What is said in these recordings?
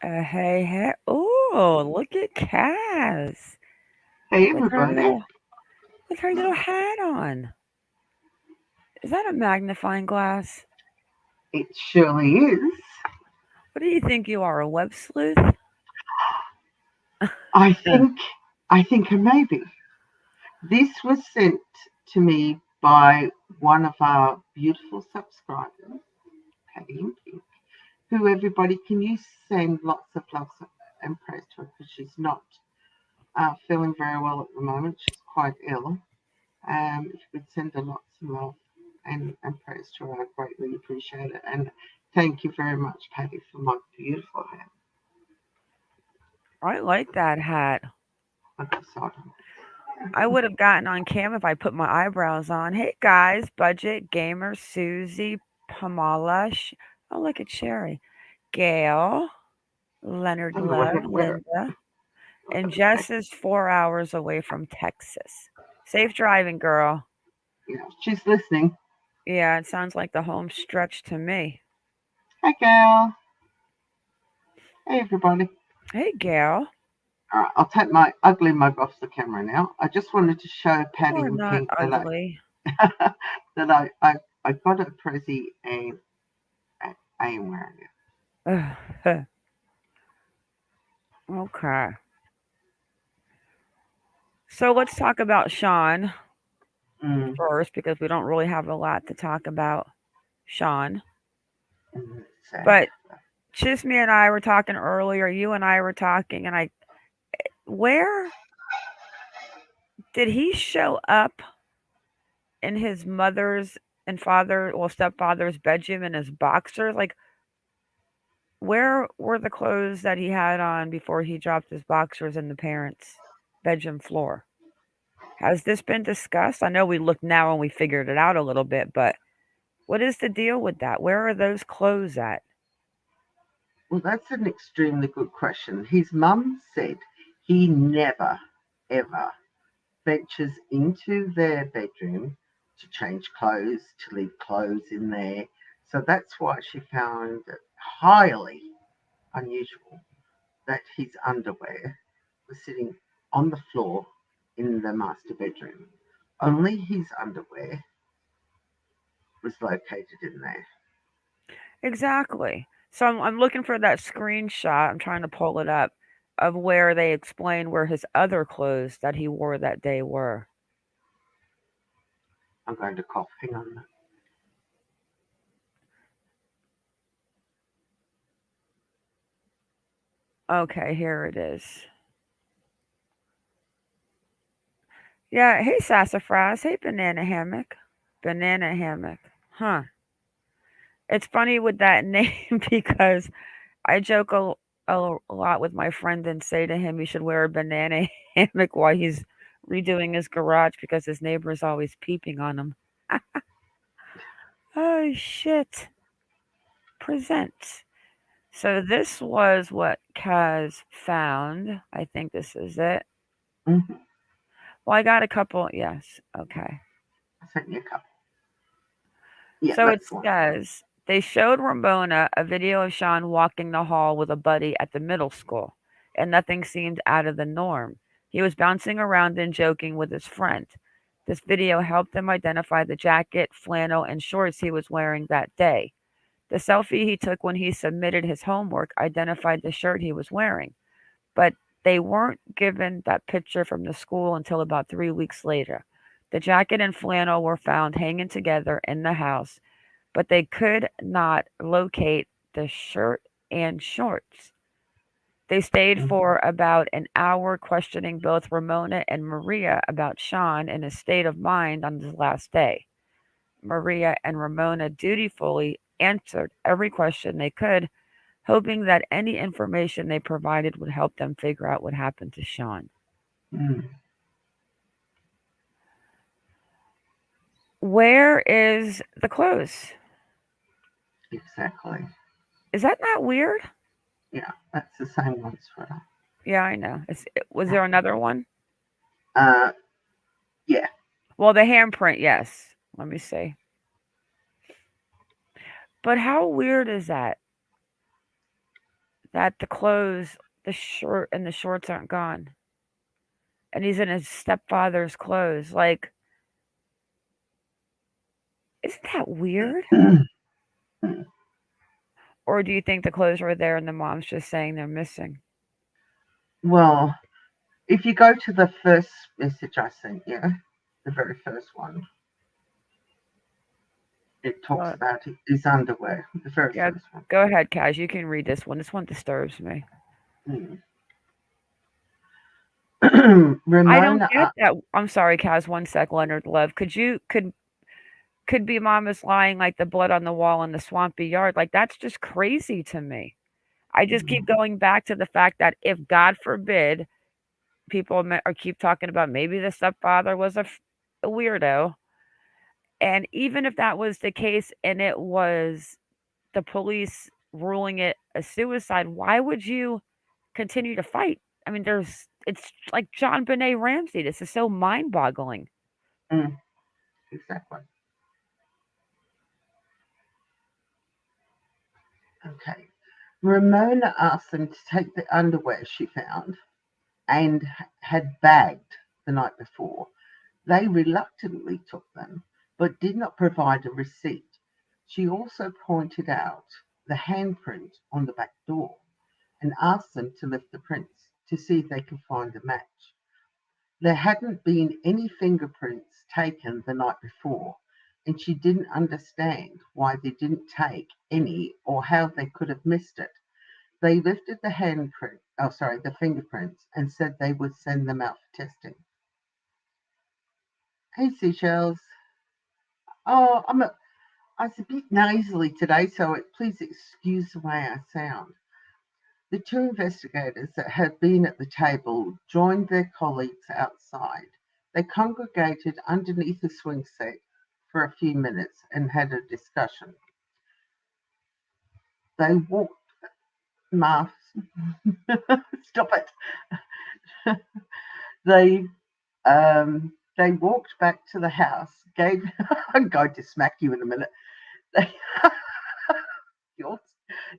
Hey. Oh, look at Kaz Hey with her everybody. little hat on. Is that a magnifying glass? It surely is. What do you think you are, a web sleuth? I think I think a maybe. This was sent to me by one of our beautiful subscribers, Patty and Pink, who everybody can you send lots of love and praise to her because she's not feeling very well at the moment. She's quite ill. If you could send her lots of love and praise to her, I greatly appreciate it. And thank you very much, Patty, for my beautiful hat. I like that hat. I decided. I would have gotten on cam if I put my eyebrows on. Hey guys, Budget, Gamer, Susie, Pamela. Oh, look at Sherry. Gail, Leonard Don't know what Love, happened with her. Linda. And Jess is 4 hours away from Texas. Safe driving, girl. Yeah, she's listening. Yeah, it sounds like the home stretch to me. Hi, Gail. Hey, everybody. Hey, Gail. All right, I'll take my ugly mug off the camera now. I just wanted to show Patty We're and not Pink that ugly. I got a Prezi and I am wearing it. Okay. So let's talk about Sean Mm, first because we don't really have a lot to talk about Sean. sad. But Chisme and I were talking earlier. You and I were talking, and where did he show up in his mother's and stepfather's bedroom in his boxers? Like, where were the clothes that he had on before he dropped his boxers in the parents' bedroom floor? Has this been discussed? I know we looked now and we figured it out a little bit, but what is the deal with that? Where are those clothes at? Well, that's an extremely good question. His mum said he never, ever ventures into their bedroom to change clothes, to leave clothes in there. So that's why she found it highly unusual that his underwear was sitting on the floor in the master bedroom. Only his underwear was located in there. Exactly. So I'm looking for that screenshot. I'm trying to pull it up of where they explain where his other clothes that he wore that day were. I'm going to cough. Hang on. Okay, here it is. Yeah, hey Sassafras. Hey Banana Hammock. Banana Hammock. Huh. It's funny with that name because I joke a lot with my friend and say to him he should wear a banana hammock while he's redoing his garage because his neighbor's always peeping on him. Oh shit. Presents. So this was what Kaz found. I think this is it. Mm-hmm. Well, I got a couple. Yes. Okay. I sent you a couple. Yeah, So it that's the one. says they showed Ramona a video of Sean walking the hall with a buddy at the middle school, and nothing seemed out of the norm. He was bouncing around and joking with his friend. This video helped them identify the jacket, flannel, and shorts he was wearing that day. The selfie he took when he submitted his homework identified the shirt he was wearing, but they weren't given that picture from the school until about 3 weeks later. The jacket and flannel were found hanging together in the house, but they could not locate the shirt and shorts. They stayed Mm-hmm. for about an hour questioning both Ramona and Maria about Sean and his state of mind on his last day. Maria and Ramona dutifully answered every question they could, hoping that any information they provided would help them figure out what happened to Sean. Mm, Where is the clothes? exactly. Is that not weird? Yeah, that's the same ones for her. Yeah, I know. Was there another one? Uh, yeah. Well, the handprint, yes. Let me see. But how weird is that? that the clothes, the shirt and the shorts aren't gone. And he's in his stepfather's clothes. Like, isn't that weird? Or do you think the clothes were there and the mom's just saying they're missing? Well, if you go to the first message I sent you, the very first one, it talks Uh, about his underwear, the very yeah, first one. go ahead, Kaz. You can read this one. This one disturbs me. I don't Ramona, get that. I'm sorry, Kaz. One sec, Leonard Love. Could be mom is lying like the blood on the wall in the swampy yard? Like that's just crazy to me. I just keep going back to the fact that if God forbid people or keep talking about maybe the stepfather was a weirdo, and even if that was the case and it was the police ruling it a suicide, why would you continue to fight? I mean, it's like John Benet Ramsey. This is so mind-boggling. mm, exactly. Okay. Ramona asked them to take the underwear she found and had bagged the night before. They reluctantly took them, but did not provide a receipt. She also pointed out the handprint on the back door and asked them to lift the prints to see if they could find a match. There hadn't been any fingerprints taken the night before, and she didn't understand why they didn't take any or how they could have missed it. They lifted the fingerprints and said they would send them out for testing. Hey, seashells. Oh, I was a bit nasally today, so please excuse the way I sound. The two investigators that had been at the table joined their colleagues outside. They congregated underneath the swing set for a few minutes and had a discussion. They walked masks. Stop it. they they walked back to the house. I'm going to smack you in a minute. They,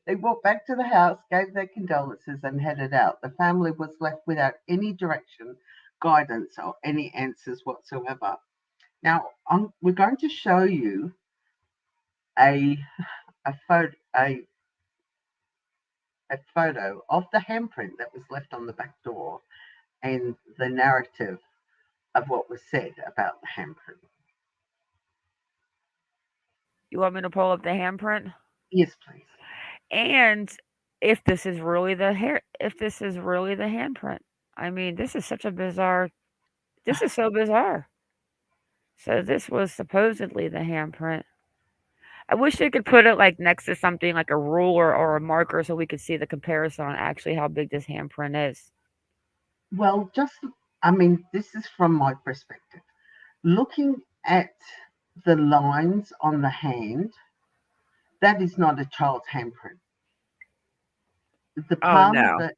they walked back to the house, gave their condolences, and headed out. The family was left without any direction, guidance, or any answers whatsoever. Now, we're going to show you a a photo a photo of the handprint that was left on the back door and the narrative of what was said about the handprint. You want me to pull up the handprint? Yes, please. And if this is really the handprint. I mean, this is such a bizarre. This is so bizarre. So this was supposedly the handprint. I wish they could put it like next to something like a ruler or a marker so we could see the comparison on actually how big this handprint is. Well, this is from my perspective. Looking at the lines on the hand, that is not a child's handprint. The Oh palm of no.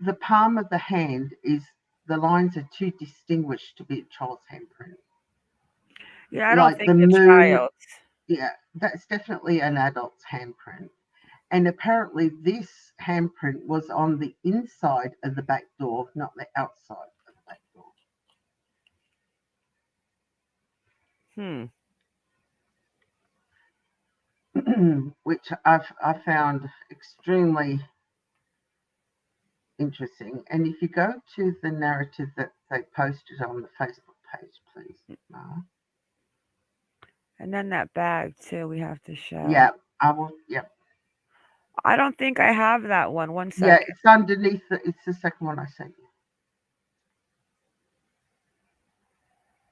the palm of the hand is the lines are too distinguished to be a child's handprint. Yeah, I don't Like think the the moon, child. yeah, that's definitely an adult's handprint. And apparently, this handprint was on the inside of the back door, not the outside of the back Hmm. door, which I found extremely interesting. And if you go to the narrative that they posted on the Facebook page, please, Mara. And then that bag too we have to show. Yeah, I will. Yeah, I don't think I have that one. One yeah, second. it's underneath. It's the second one I sent you.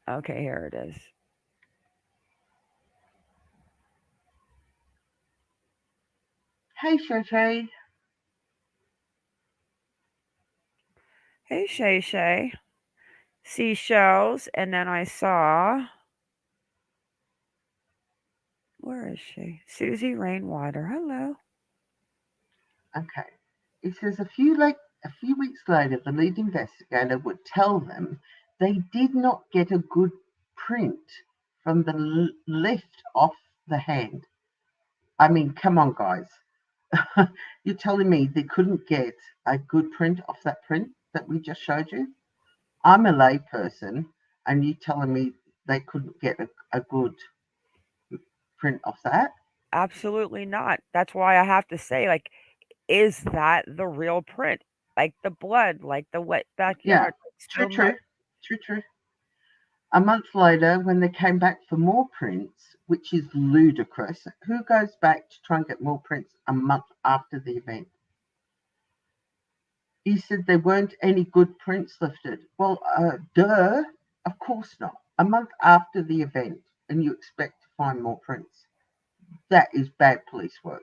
Okay, here it is. Hey, Shay. Hey Shay Shay. Seashells, and then I saw, where is she? Susie Rainwater. Hello. Okay. It says a few weeks later, the lead investigator would tell them they did not get a good print from the lift off the hand. I mean, come on, guys. You're telling me they couldn't get a good print off that print that we just showed you? I'm a lay person, and you telling me they couldn't get a good print off that? Absolutely not. That's why I have to say, like, is that the real print? Like the blood, like the wet Yeah, backyard, like true, still mud. true, true, true. A month later, when they came back for more prints, which is ludicrous, who goes back to try and get more prints a month after the event? He said there weren't any good prints lifted. Well, duh, of course not. A month after the event, and you expect to find more prints. That is bad police work.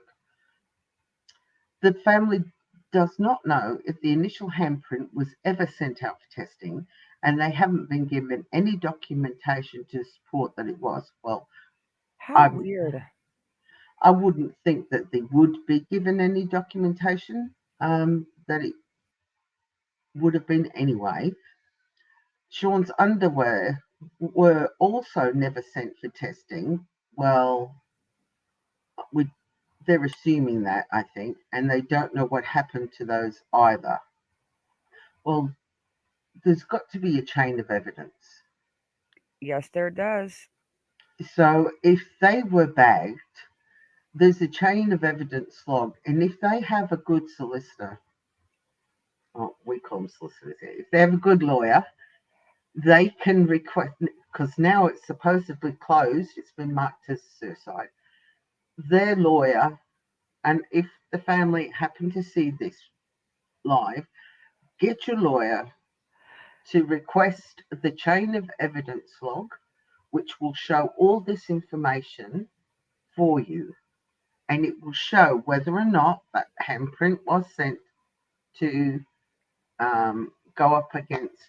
The family does not know if the initial handprint was ever sent out for testing, and they haven't been given any documentation to support that it was. Well, How I weird. I wouldn't think that they would be given any documentation that it would have been anyway. Sean's underwear were also never sent for testing. Well, we, they're assuming that, I think, and they don't know what happened to those either. Well, there's got to be a chain of evidence. Yes, there does. So if they were bagged, there's a chain of evidence log, and if they have a good solicitor, oh, we call them solicitors here, if they have a good lawyer, they can request, because now it's supposedly closed, it's been marked as suicide. Their lawyer, and if the family happen to see this live, get your lawyer to request the chain of evidence log, which will show all this information for you. And it will show whether or not that handprint was sent to go up against.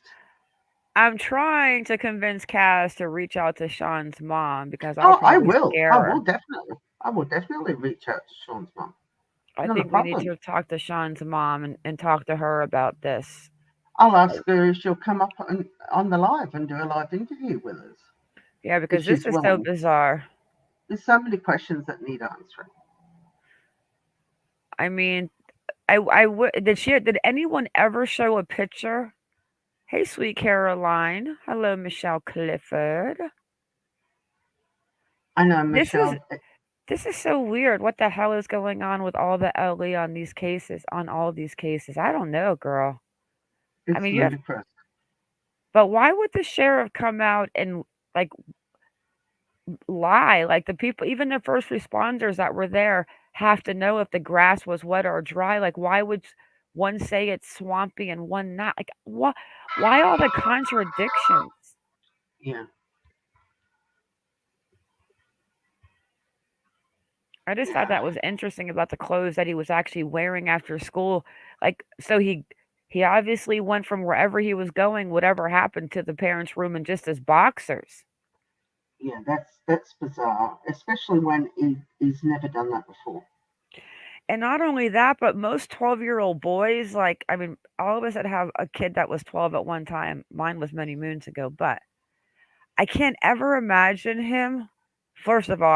I'm trying to convince Cass to reach out to Sean's mom because I'll Oh, I probably will. scare I her. will definitely. I will definitely reach out to Sean's mum. I Not a think we need problem. to talk to Sean's mom and talk to her about this. I'll ask her if she'll come up on the live and do a live interview with us Yeah, if because this she's is so willing. bizarre. There's so many questions that need answering. I mean, did anyone ever show a picture? Hey, sweet Caroline. Hello, Michelle Clifford. I know, This is Michelle. this is so weird. What the hell is going on with all the LE on these cases? On all these cases, I don't know, girl. I It's mean, you have, ludicrous. but why would the sheriff come out and like lie? Like the people, even the first responders that were there, have to know if the grass was wet or dry. Like, why would one say it's swampy and one not? Like, what? Why all the contradictions? Yeah. I just thought that was interesting about the clothes that he was actually wearing after school. Like, so he obviously went from wherever he was going, whatever happened, to the parents' room in just his boxers. Yeah, that's bizarre, especially when he's never done that before. And not only that, but most 12-year-old boys, like, I mean, all of us that have a kid that was 12 at one time, mine was many moons ago, but I can't ever imagine him. First of all,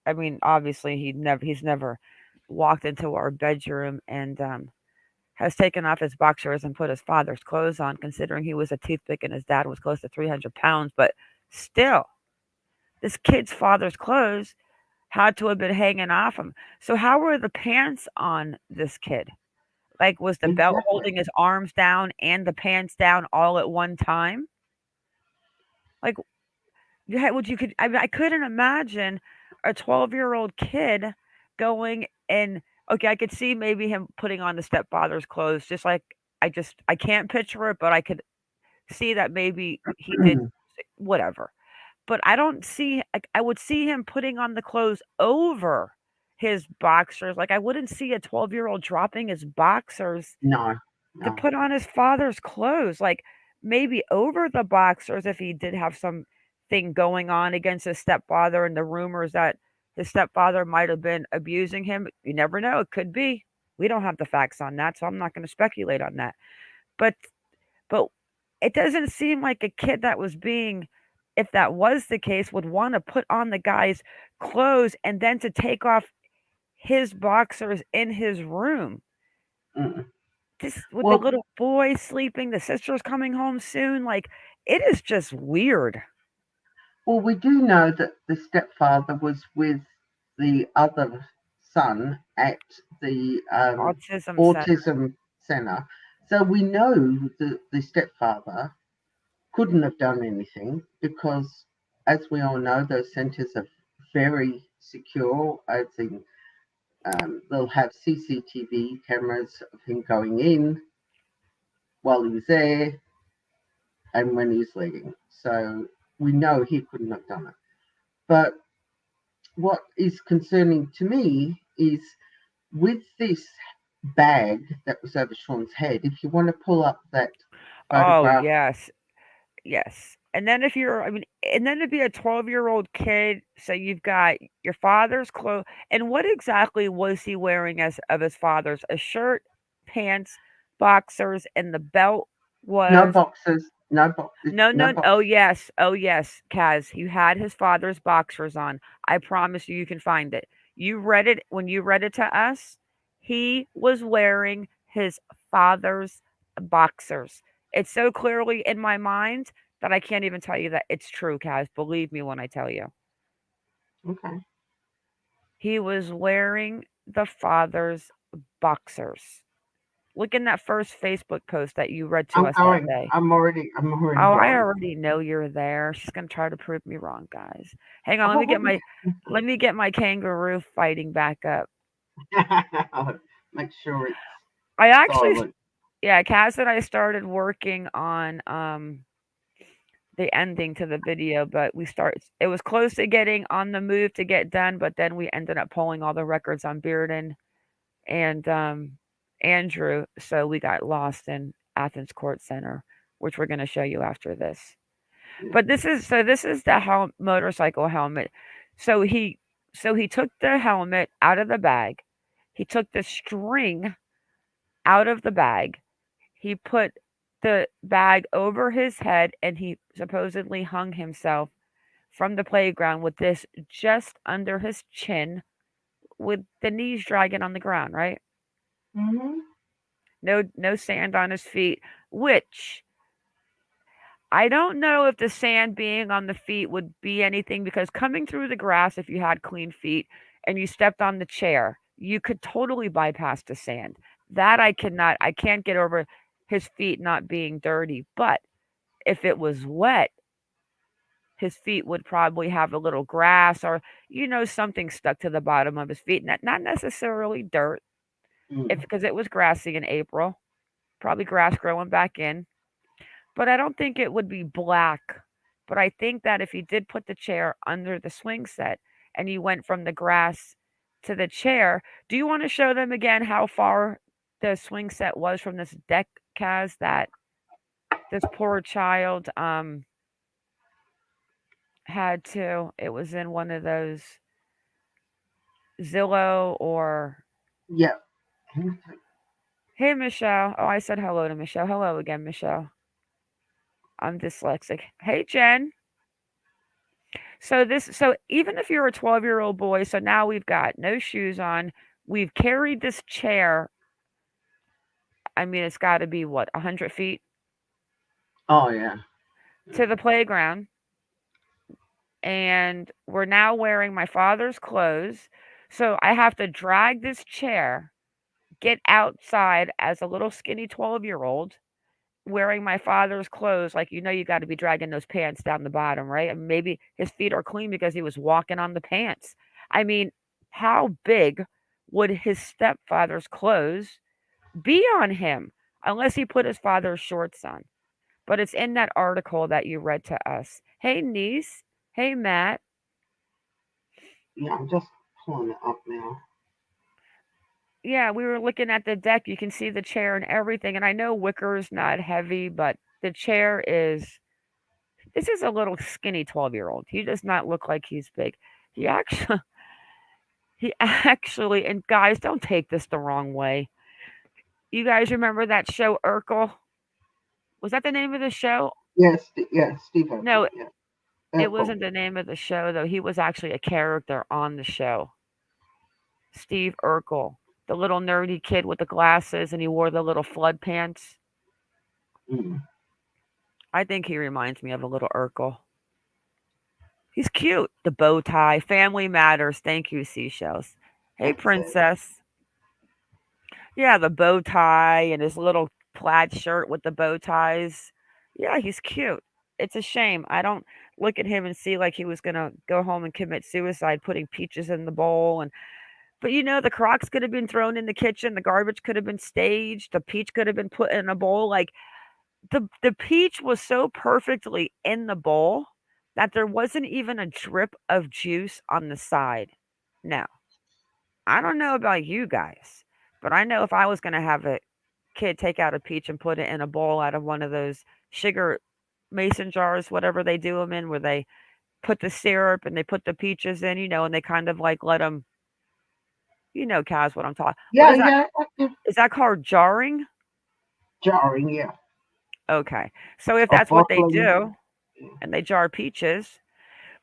I mean, obviously he's never walked into our bedroom and has taken off his boxers and put his father's clothes on, considering he was a toothpick and his dad was close to 300 pounds. But still, this kid's father's clothes had to have been hanging off him. So, how were the pants on this kid? Like, was the belt Exactly. holding his arms down and the pants down all at one time? Like, yeah, would you could I mean, I couldn't imagine a 12-year-old kid going and okay, I could see maybe him putting on the stepfather's clothes, just like I can't picture it, but I could see that maybe he did whatever. But I don't see like I would see him putting on the clothes over his boxers. Like I wouldn't see a 12-year-old dropping his boxers No, to no. put on his father's clothes, like maybe over the boxers if he did have something going on against his stepfather and the rumors that his stepfather might have been abusing him. You never know, it could be. We don't have the facts on that, so I'm not going to speculate on that. But but it doesn't seem like a kid that was being if that was the case would want to put on the guy's clothes and then to take off his boxers in his room. Mm. This with the Well, little boy sleeping, the sister's coming home soon. Like it is just weird. we do know that the stepfather was with the other son at the Autism center. autism center. So we know that the stepfather couldn't have done anything because, as we all know, those centers are very secure. I think they'll have CCTV cameras of him going in while he was there and when he's leaving. So we know he couldn't have done it. But what is concerning to me is with this bag that was over Sean's head, if you want to pull up that Oh photograph. yes, yes. And then if you're, I mean, and then to be a 12-year-old kid, so you've got your father's clothes. And what exactly was he wearing as of his father's? A shirt, pants, boxers, and the belt No was boxes, no boxes, no, no no. Oh boxes. yes, oh yes, Kaz. He had his father's boxers on. I promise you, you can find it. You read it when you read it to us. He was wearing his father's boxers. It's so clearly in my mind that I can't even tell you that it's true, Kaz. Believe me when I tell you. Okay. He was wearing the father's boxers. Look in that first Facebook post that you read to I'm us that going. day. I'm already Oh, I going. already know you're there. She's gonna try to prove me wrong, guys. Hang on, Oh, what would let me get my kangaroo fighting back up. make sure it's I actually silent. yeah, Cass and I started working on the ending to the video, but it was close to getting on the move to get done, but then we ended up pulling all the records on Bearden and Andrew, so we got lost in Athens Court Center, which we're gonna show you after this. Yeah. But this is the motorcycle helmet. So he took the helmet out of the bag. He took the string out of the bag. He put the bag over his head and he supposedly hung himself from the playground with this just under his chin with the knees dragging on the ground, right? Hmm. No sand on his feet, which I don't know if the sand being on the feet would be anything because coming through the grass, if you had clean feet and you stepped on the chair, you could totally bypass the sand. That I can't get over his feet not being dirty. But if it was wet, his feet would probably have a little grass or, something stuck to the bottom of his feet. Not necessarily dirt, if Mm. because it was grassy in April, probably grass growing back in. But I don't think it would be black. But I think that if you did put the chair under the swing set and you went from the grass to the chair, do you want to show them again how far the swing set was from this deck, Kaz, that this poor child had to? It was in one of those Zillow or. Yeah. Hey, Michelle. Oh, I said hello to Michelle. Hello again, Michelle. I'm dyslexic. Hey, Jen. So even if you're a 12-year-old boy, so now we've got no shoes on. We've carried this chair. I mean, it's got to be what 100 feet Oh yeah. to the playground, and we're now wearing my father's clothes. So I have to drag this chair, get outside as a little skinny 12-year-old wearing my father's clothes. Like you got to be dragging those pants down the bottom, right? And maybe his feet are clean because he was walking on the pants. I mean, how big would his stepfather's clothes be on him unless he put his father's shorts on? But it's in that article that you read to us. Hey, niece. Hey, Matt. Yeah. I'm just pulling it up now. Yeah, we were looking at the deck. You can see the chair and everything. And I know wicker's not heavy, but the chair is. This is a little skinny 12-year-old. He does not look like he's big. He actually, he actually, and guys, don't take this the wrong way. You guys remember that show Urkel? Was that the name of the show? Yes. Yeah. Steve Urkel. No, Yeah. it Urkel. wasn't the name of the show though. He was actually a character on the show. Steve Urkel, the little nerdy kid with the glasses and he wore the little flood pants. Mm. I think he reminds me of a little Urkel. He's cute. The bow tie. Family matters. Thank you, seashells. Hey, That's it. princess. Yeah, the bow tie and his little plaid shirt with the bow ties. Yeah, he's cute. It's a shame. I don't look at him and see like he was gonna go home and commit suicide putting peaches in the bowl and but the Crocs could have been thrown in the kitchen, the garbage could have been staged, the peach could have been put in a bowl. Like the peach was so perfectly in the bowl that there wasn't even a drip of juice on the side. Now, I don't know about you guys, but I know if I was gonna have a kid take out a peach and put it in a bowl out of one of those sugar mason jars, whatever they do them in, where they put the syrup and they put the peaches in, and they kind of like let them, Kaz, what I'm talking. What Yeah, is that? yeah. Is that called jarring? Jarring, yeah. Okay. So if Or that's what they bottling. do and they jar peaches,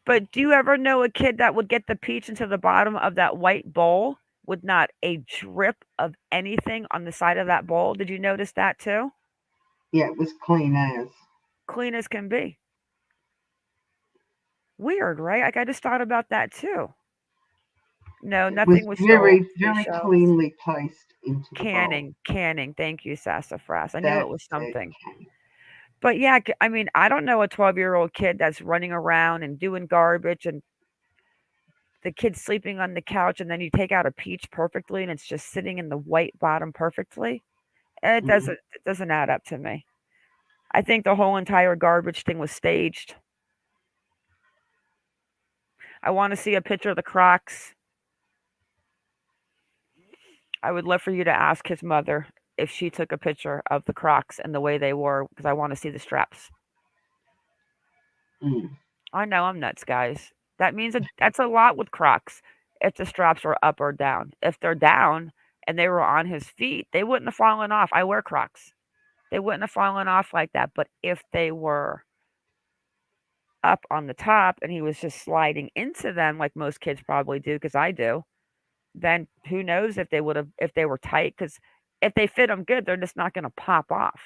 but do you ever know a kid that would get the peach into the bottom of that white bowl with not a drip of anything on the side of that bowl? Did you notice that too? Yeah, it was clean as. Clean as can be. Weird, right? Like I just thought about that too. No, It was nothing was sold. very, very Seashells. cleanly placed into the bowl. Canning. Thank you, Sassafras. I knew it That's was it. something. But yeah, I mean, I don't know a 12-year-old kid that's running around and doing garbage and the kid's sleeping on the couch and then you take out a peach perfectly and it's just sitting in the white bottom perfectly. It Mm. doesn't add up to me. I think the whole entire garbage thing was staged. I want to see a picture of the Crocs. I would love for you to ask his mother if she took a picture of the Crocs and the way they were because I want to see the straps. Mm. I know I'm nuts, guys. That's a lot with Crocs. If the straps are up or down, if they're down and they were on his feet, they wouldn't have fallen off. I wear Crocs. They wouldn't have fallen off like that. But if they were up on the top and he was just sliding into them, like most kids probably do, because I do, then who knows if they were tight? Because if they fit them good, they're just not going to pop off.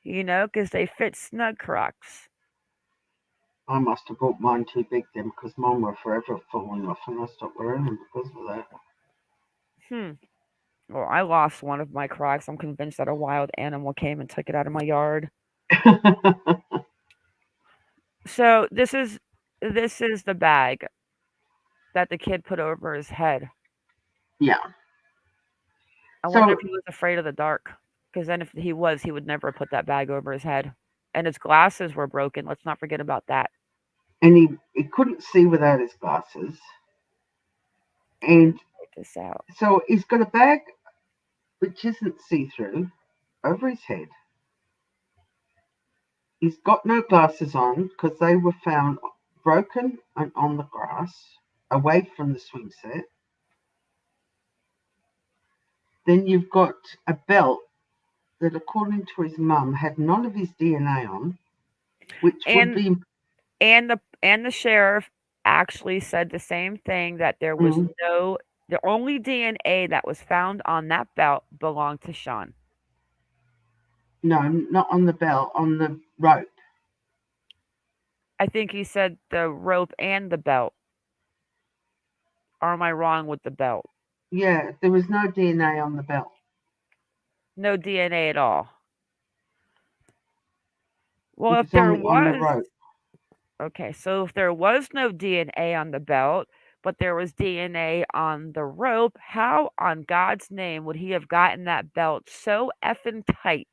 Because they fit snug Crocs. I must have bought mine too big then because mine were forever falling off and I stopped wearing them because of Hmm. Well, I lost one of my Crocs. I'm convinced that a wild animal came and took it out of my yard. that. So this is the bag that the kid put over his head. Yeah. I wonder So, if he was afraid of the dark. Because then if he was, he would never put that bag over his head. And his glasses were broken. Let's not forget about that. and he couldn't see without his glasses. And Check this out. so he's got a bag which isn't see through over his head. He's got no glasses on because they were found broken and on the grass away from the swing set. Then you've got a belt that, according to his mum, had none of his DNA on, which would And be. and the sheriff actually said the same thing that there was Mm, the only DNA that was found on that belt belonged to Sean. no, not on the belt, on the rope. I think he said the rope and the belt. Or am I wrong with the belt? Yeah, there was no DNA on the belt. No DNA at all. It Well, if was there only on the was, rope. okay, so if there was no DNA on the belt, but there was DNA on the rope, how on God's name would he have gotten that belt so effing tight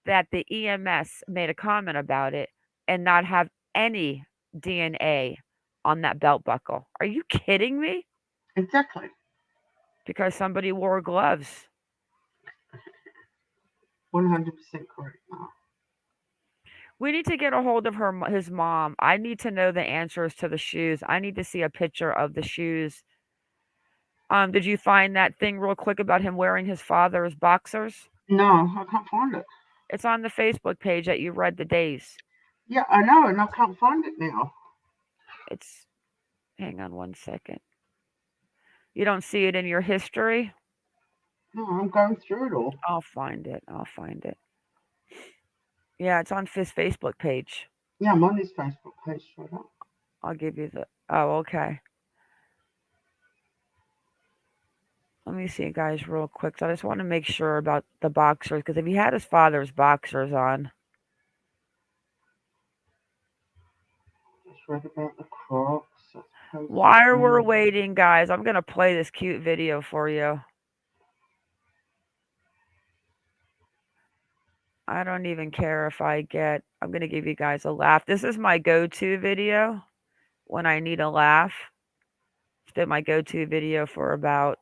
that the EMS made a comment about it and not have any DNA on that belt buckle? Are you kidding me? Exactly. Because somebody wore gloves. 100% correct. No. We need to get a hold of his mom. I need to know the answers to the shoes. I need to see a picture of the shoes. Did you find that thing real quick about him wearing his father's boxers? No, I can't find it. It's on the Facebook page that you read the days. Yeah, I know, and I can't find it now. It's hang on one second. You don't see it in your history? No, I'm going through it all. I'll find it. I'll find it. Yeah, it's on his Facebook page. Yeah, I'm on his Facebook page straight up. I'll give you the. Oh, okay. Let me see, guys, real quick. So I just want to make sure about the boxers because if he had his father's boxers on, Just read about the Crocs. I suppose it's while we're fine. waiting, guys, I'm gonna play this cute video for you. I don't even care if I get. I'm gonna give you guys a laugh. This is my go-to video when I need a laugh. It's been my go-to video for about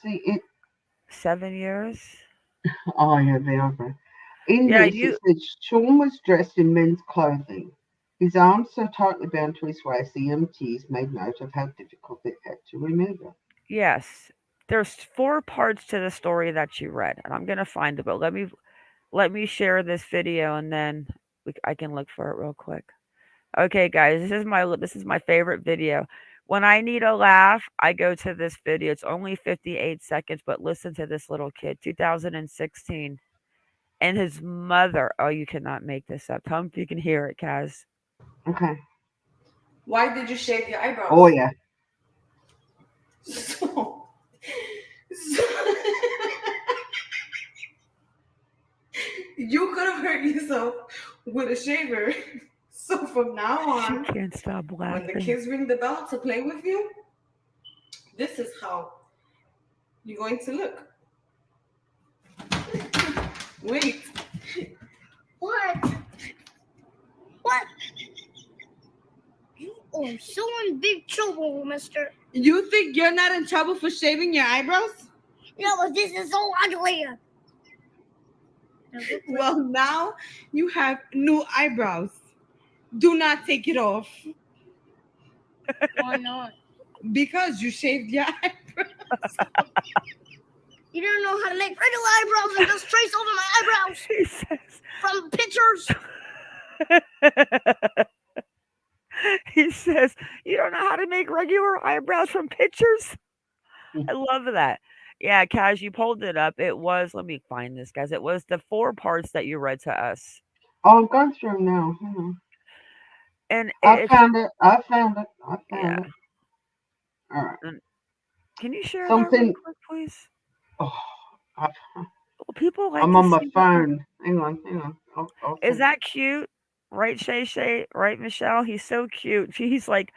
See it. 7 years. Oh yeah, they are great. In Yeah, this, it you. says Sean was dressed in men's clothing. His arms so tightly bound to his waist, the EMTs made note of how difficult it had to remove it. Yes. There's four parts to the story that you read, and I'm gonna find it. But let me share this video, and then I can look for it real quick. Okay, guys, this is my favorite video. When I need a laugh, I go to this video. It's only 58 seconds, but listen to this little kid, 2016, and his mother. Oh, you cannot make this up. Tell me if you can hear it, Kaz. Okay. Why did you shave your eyebrows? Oh yeah. So, you could have hurt yourself with a shaver. So from now She on, can't stop when the laughing. kids ring the bell to play with you, this is how you're going to look. Wait. What? What? You are so in big trouble, mister. You think you're not in trouble for shaving your eyebrows? No, but this is so ugly. Well, now you have new eyebrows. Do not take it off Why not? because you shaved your eyebrows. You don't know how to make regular eyebrows and just trace over my eyebrows He says. from pictures. He says, "You don't know how to make regular eyebrows from pictures." I love that. Yeah, Kaz, you pulled it up. It was. Let me find this, guys. It was the four parts that you read to us, Oh, I'm going through now. Hang on. and I it's found it. I found it. I yeah. found it. All right. And can you share that real Something. quick, please? Oh, I've, Well, people like I'm to on my see what we're. phone. Hang on. Hang on. I'll Is send it. that cute? Right, Shay Shay? Right, Michelle? He's so cute. He's like,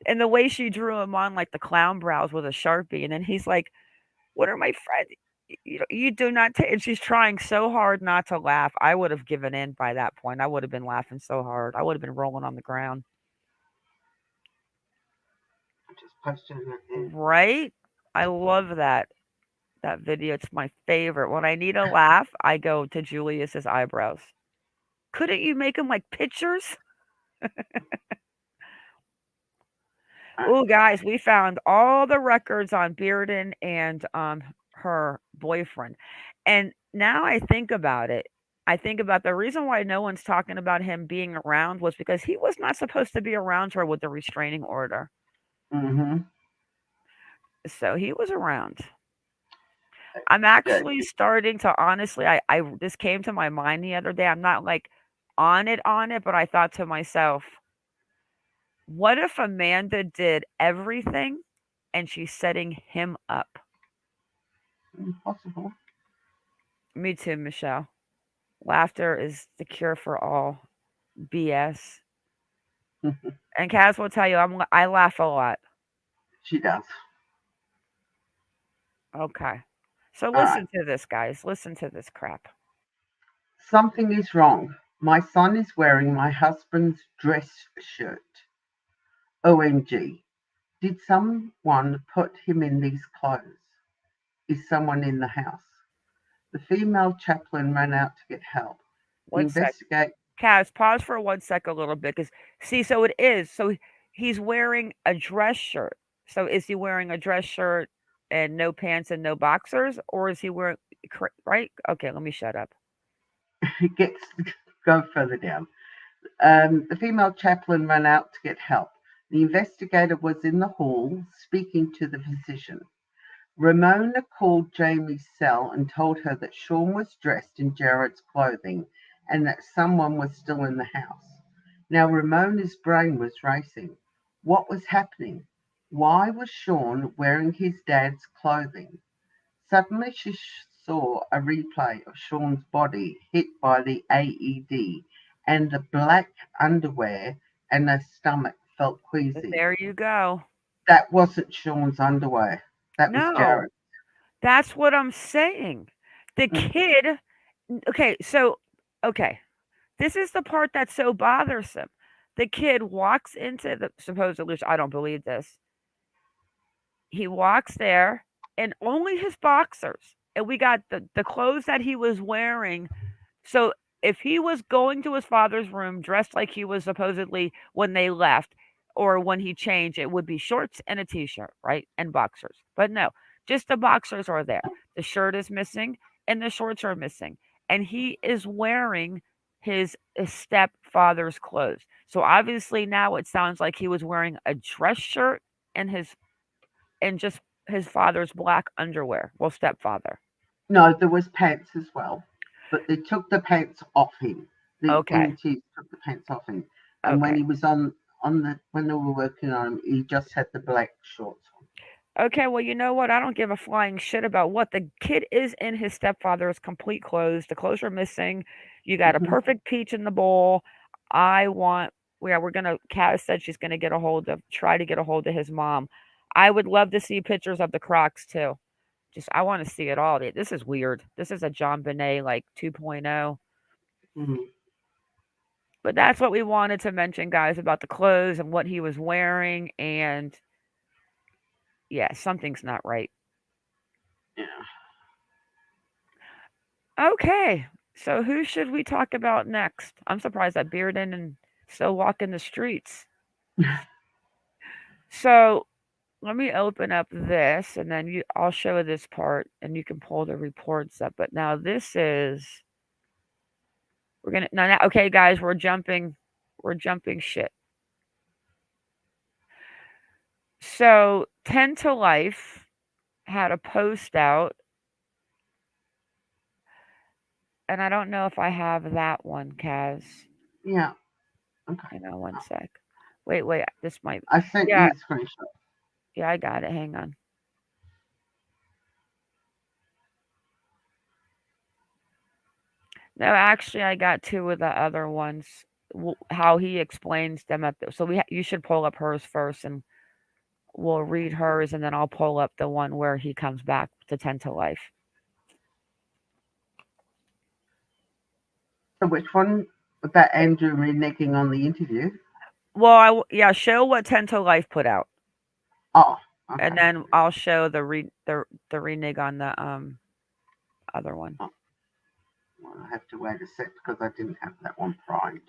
and the way she drew him on like the clown brows with a sharpie, and then he's like, "What are my friends? You do not take." And she's trying so hard not to laugh. I would have given in by that point. I would have been laughing so hard. I would have been rolling on the ground. I just posted it there. Right? I love that video. It's my favorite. When I need a laugh, I go to Julius's eyebrows. Couldn't you make them like pictures? Oh, guys, we found all the records on Bearden and her boyfriend. And now I think about it. I think about the reason why no one's talking about him being around was because he was not supposed to be around her with the restraining order. Mm-hmm. So he was around. I'm Good. actually starting to honestly I this came to my mind the other day. I'm not like on it, but I thought to myself, what if Amanda did everything and she's setting him up? Possible. Me too, Michelle. Laughter is the cure for all BS. And Kaz will tell you, I laugh a lot. She does. Okay. So All right. listen to this, guys. Listen to this crap. Something is wrong. My son is wearing my husband's dress shirt. OMG. Did someone put him in these clothes? Is someone in the house? The female chaplain ran out to get help. The One sec. investigate. Kaz, pause for 1 sec a little bit, because see, so it is. So he's wearing a dress shirt. So is he wearing a dress shirt and no pants and no boxers, or is he wearing right? Okay, let me shut up. Gets go further down. The female chaplain ran out to get help. The investigator was in the hall speaking to the physician. Ramona called Jamie's cell and told her that Sean was dressed in Jared's clothing and that someone was still in the house. Now Ramona's brain was racing. What was happening? Why was Sean wearing his dad's clothing? Suddenly she saw a replay of Sean's body hit by the AED, and the black underwear and her stomach felt queasy. There you go. That wasn't Sean's underwear. That was No, Jared. that's what I'm saying. The Mm. kid, okay, so, okay, this is the part that's so bothersome. The kid walks into the supposedly, I don't believe this. He walks there in only his boxers, and we got the clothes that he was wearing. So if he was going to his father's room dressed like he was supposedly when they left or when he changed, it would be shorts and a t-shirt, right? And boxers. But no, just the boxers are there. The shirt is missing and the shorts are missing. And he is wearing his stepfather's clothes. So obviously now it sounds like he was wearing a dress shirt and just his father's black underwear. Well, stepfather. No, there was pants as well, but they took the pants off him. The Okay. EMTs took the pants off him, and when Okay. he was when they were working on him, he just had the black shorts on. Okay, well, you know what? I don't give a flying shit about what the kid is in his stepfather's complete clothes. The clothes are missing. You got a Mhm. perfect peach in the bowl. I want, yeah, Kaz said she's gonna try to get a hold of his mom. I would love to see pictures of the Crocs too. I want to see it all. This is weird. This is a John Bonet like 2.0. Mhm. But that's what we wanted to mention, guys, about the clothes and what he was wearing. And yeah, something's not right. Yeah. Okay, so who should we talk about next? I'm surprised that Bearden and still walking the streets. So let me open up this, and then I'll show this part, and you can pull the reports up. But now this is we're gonna now. Okay, guys, we're jumping shit. So 10 to Life had a post out, and I don't know if I have that one, Kaz. Yeah. Okay. Hang on one sec. Wait, this might. I sent Yeah, you a screenshot. yeah, I got it. Hang on. No, actually, I got two of the other ones. How he explains them so you should pull up hers first, and we'll read hers, and then I'll pull up the one where he comes back to 10 to Life. So which one about Andrew reneging on the interview? Well, show what 10 to Life put out, Oh, okay. and then I'll show the renege on the other one. Oh. Well, I have to wait a sec because I didn't have that one primed.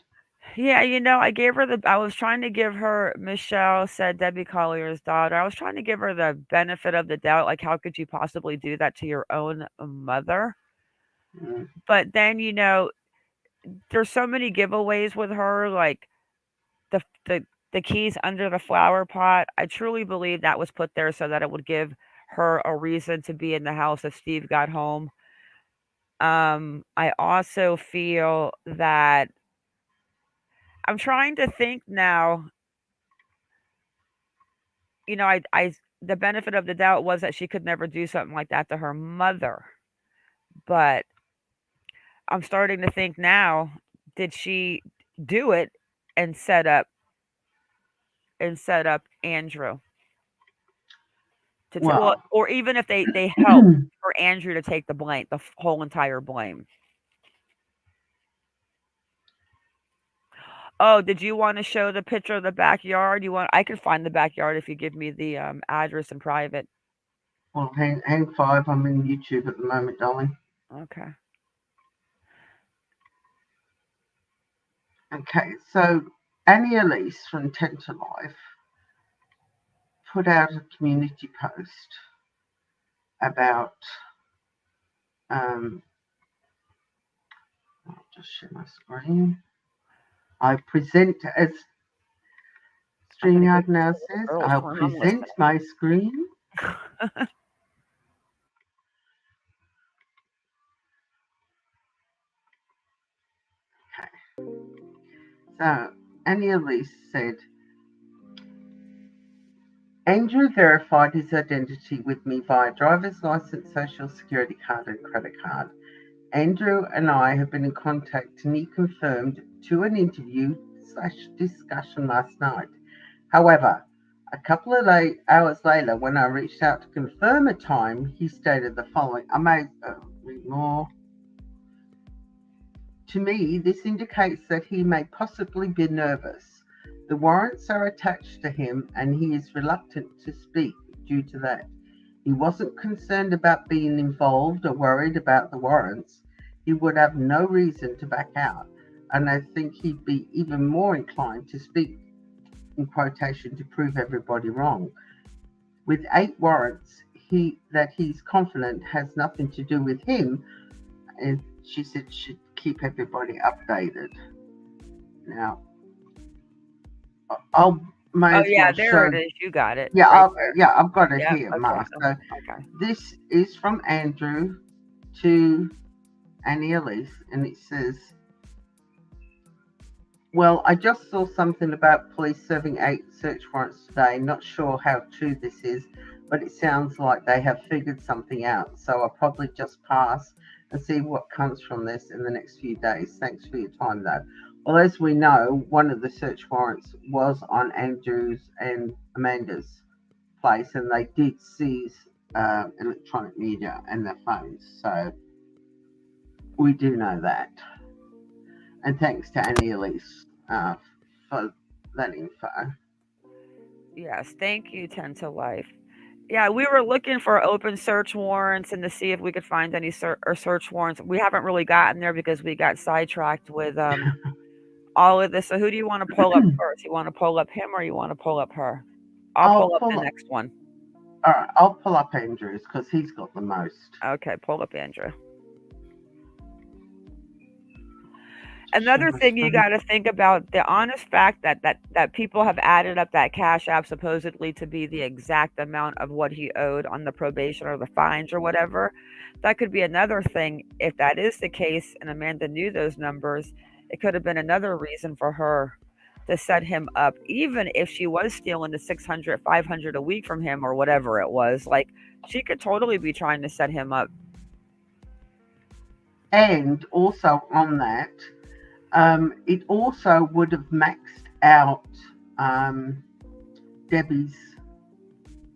Yeah, I was trying to give her, Michelle said, Debbie Collier's daughter. I was trying to give her the benefit of the doubt. Like, how could you possibly do that to your own mother? Mm. But then, there's so many giveaways with her, like the, the keys under the flower pot. I truly believe that was put there so that it would give her a reason to be in the house if Steve got home. I also feel that I'm trying to think now. The benefit of the doubt was that she could never do something like that to her mother. But I'm starting to think now, did she do it and set up Andrew Well, or even if they help for Andrew to take the blame, the whole entire blame. Oh, did you want to show the picture of the backyard? I could find the backyard if you give me the address in private. well, hang 5. I'm in YouTube at the moment, darling. Okay. Okay, so Annie Elise from 10 to Life put out a community post about I'll just share my screen. I present as StreamYard now says, girls I'll when I'm present my screen. Okay. So, Annie Elise said, Andrew verified his identity with me via driver's license, social security card, and credit card. Andrew and I have been in contact and he confirmed to an interview/discussion last night. However, a couple of hours later, when I reached out to confirm a time, he stated the following. I may read more. To me, this indicates that he may possibly be nervous. The warrants are attached to him and he is reluctant to speak due to that. He wasn't concerned about being involved or worried about the warrants. He would have no reason to back out, and I think he'd be even more inclined to speak in quotation to prove everybody wrong. With 8 warrants that he's confident has nothing to do with him, and she said should keep everybody updated. Now, I'll there it is. You got it. Yeah, right I've got it Yep, here, okay, Ma. So okay. this is from Andrew to Annie Elise, and it says, well, I just saw something about police serving 8 search warrants today. Not sure how true this is, but it sounds like they have figured something out. So I'll probably just pass and see what comes from this in the next few days. Thanks for your time, though. Well, as we know, one of the search warrants was on Andrew's and Amanda's place, and they did seize electronic media and their phones. So we do know that. And thanks to Annie Elise for that info. Yes, thank you, 10 to Life. Yeah, we were looking for open search warrants and to see if we could find any search warrants. We haven't really gotten there because we got sidetracked with all of this. So who do you want to pull up first? You want to pull up him or you want to pull up her? I'll pull up the next one. All right, I'll pull up Andrew's because he's got the most. Okay, pull up Andrew. Another thing you got to think about, the honest fact that people have added up that Cash App supposedly to be the exact amount of what he owed on the probation or the fines or whatever. That could be another thing. If that is the case and Amanda knew those numbers, it could have been another reason for her to set him up, even if she was stealing the 600, 500 a week from him or whatever it was. Like, she could totally be trying to set him up. And also on that, it also would have maxed out Debbie's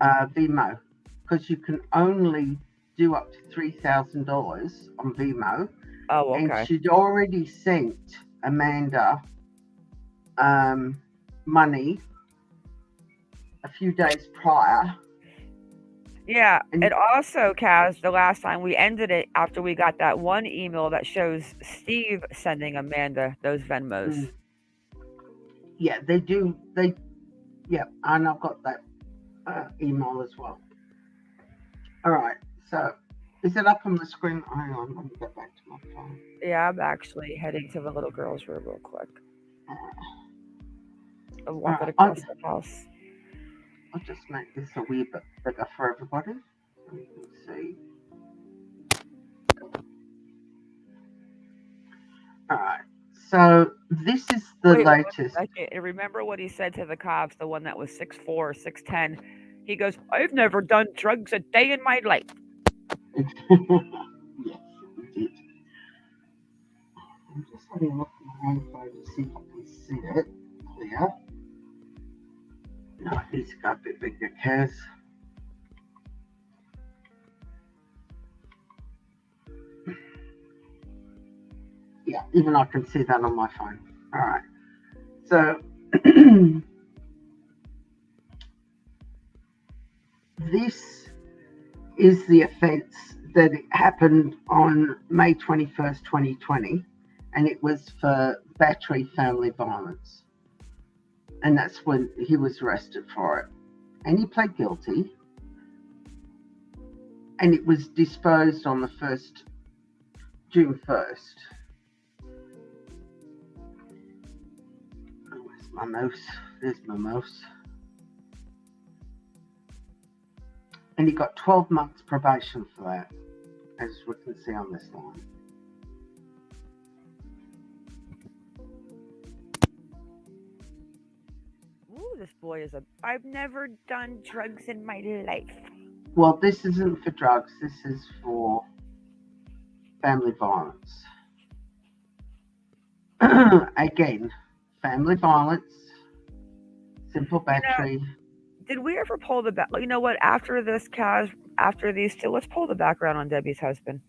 Vimo, because you can only do up to $3,000 on Vimo. Oh, okay. And she'd already sent Amanda money a few days prior. Yeah, and also, Kaz, the last time we ended it after we got that one email that shows Steve sending Amanda those Venmos. Yeah, they do. Yeah, and I've got that email as well. All right, so is it up on the screen? Hang on, let me get back to my phone. Yeah, I'm actually heading to the little girl's room real quick. I'm walking across the house. I'll just make this a wee bit bigger for everybody. So you can see. All right. So this is the latest. Remember what he said to the cops, the one that was 6'4", 6'10"? He goes, "I've never done drugs a day in my life." Yes, he did. I'm just having a look at my own phone to see if I can see it clear. No, it needs to go a bit bigger, Kaz. Yeah, even I can see that on my phone. All right. So this is the offence that happened on May 21st, 2020, and it was for battery family violence. And that's when he was arrested for it. And he pled guilty. And it was disposed on the June 1st. Oh, where's my mouse? There's my mouse. And he got 12 months probation for that, as we can see on this line. Ooh, this boy is I've never done drugs in my life. Well, this isn't for drugs. This is for family violence. Again, family violence, simple battery. Did we ever pull the back? You know what? After this, Kaz, after these two, let's pull the background on Debbie's husband.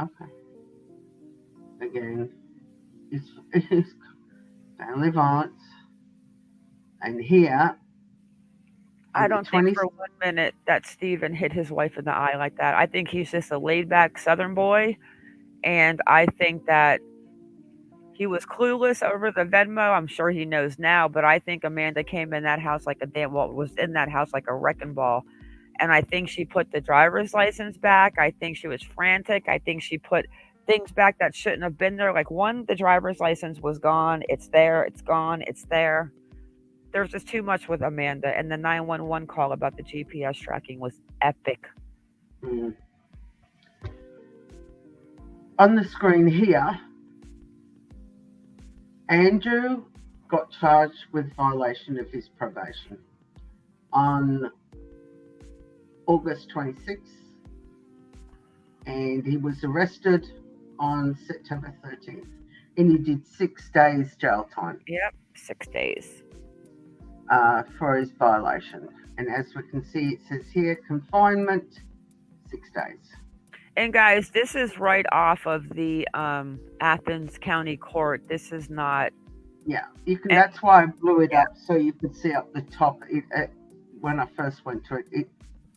Okay. Again, it's family violence. And here, I don't think for 1 minute that Steven hit his wife in the eye like that. I think he's just a laid-back Southern boy, and I think that he was clueless over the Venmo. I'm sure he knows now, but I think Amanda came in that house like was in that house like a wrecking ball. And I think she put the driver's license back. I think she was frantic. I think she put things back that shouldn't have been there. Like, one, the driver's license was gone. It's there. It's gone. It's there. There's just too much with Amanda. And the 911 call about the GPS tracking was epic. Mm. On the screen here, Andrew got charged with violation of his probation on August 26th, and he was arrested on September 13th, and he did 6 days jail time. Yep, 6 days. For his violation. And as we can see, it says here, confinement, 6 days. And guys, this is right off of the Athens County Court. This is not. Yeah, you can. That's why I blew it up so you could see up the top. When I first went to it, it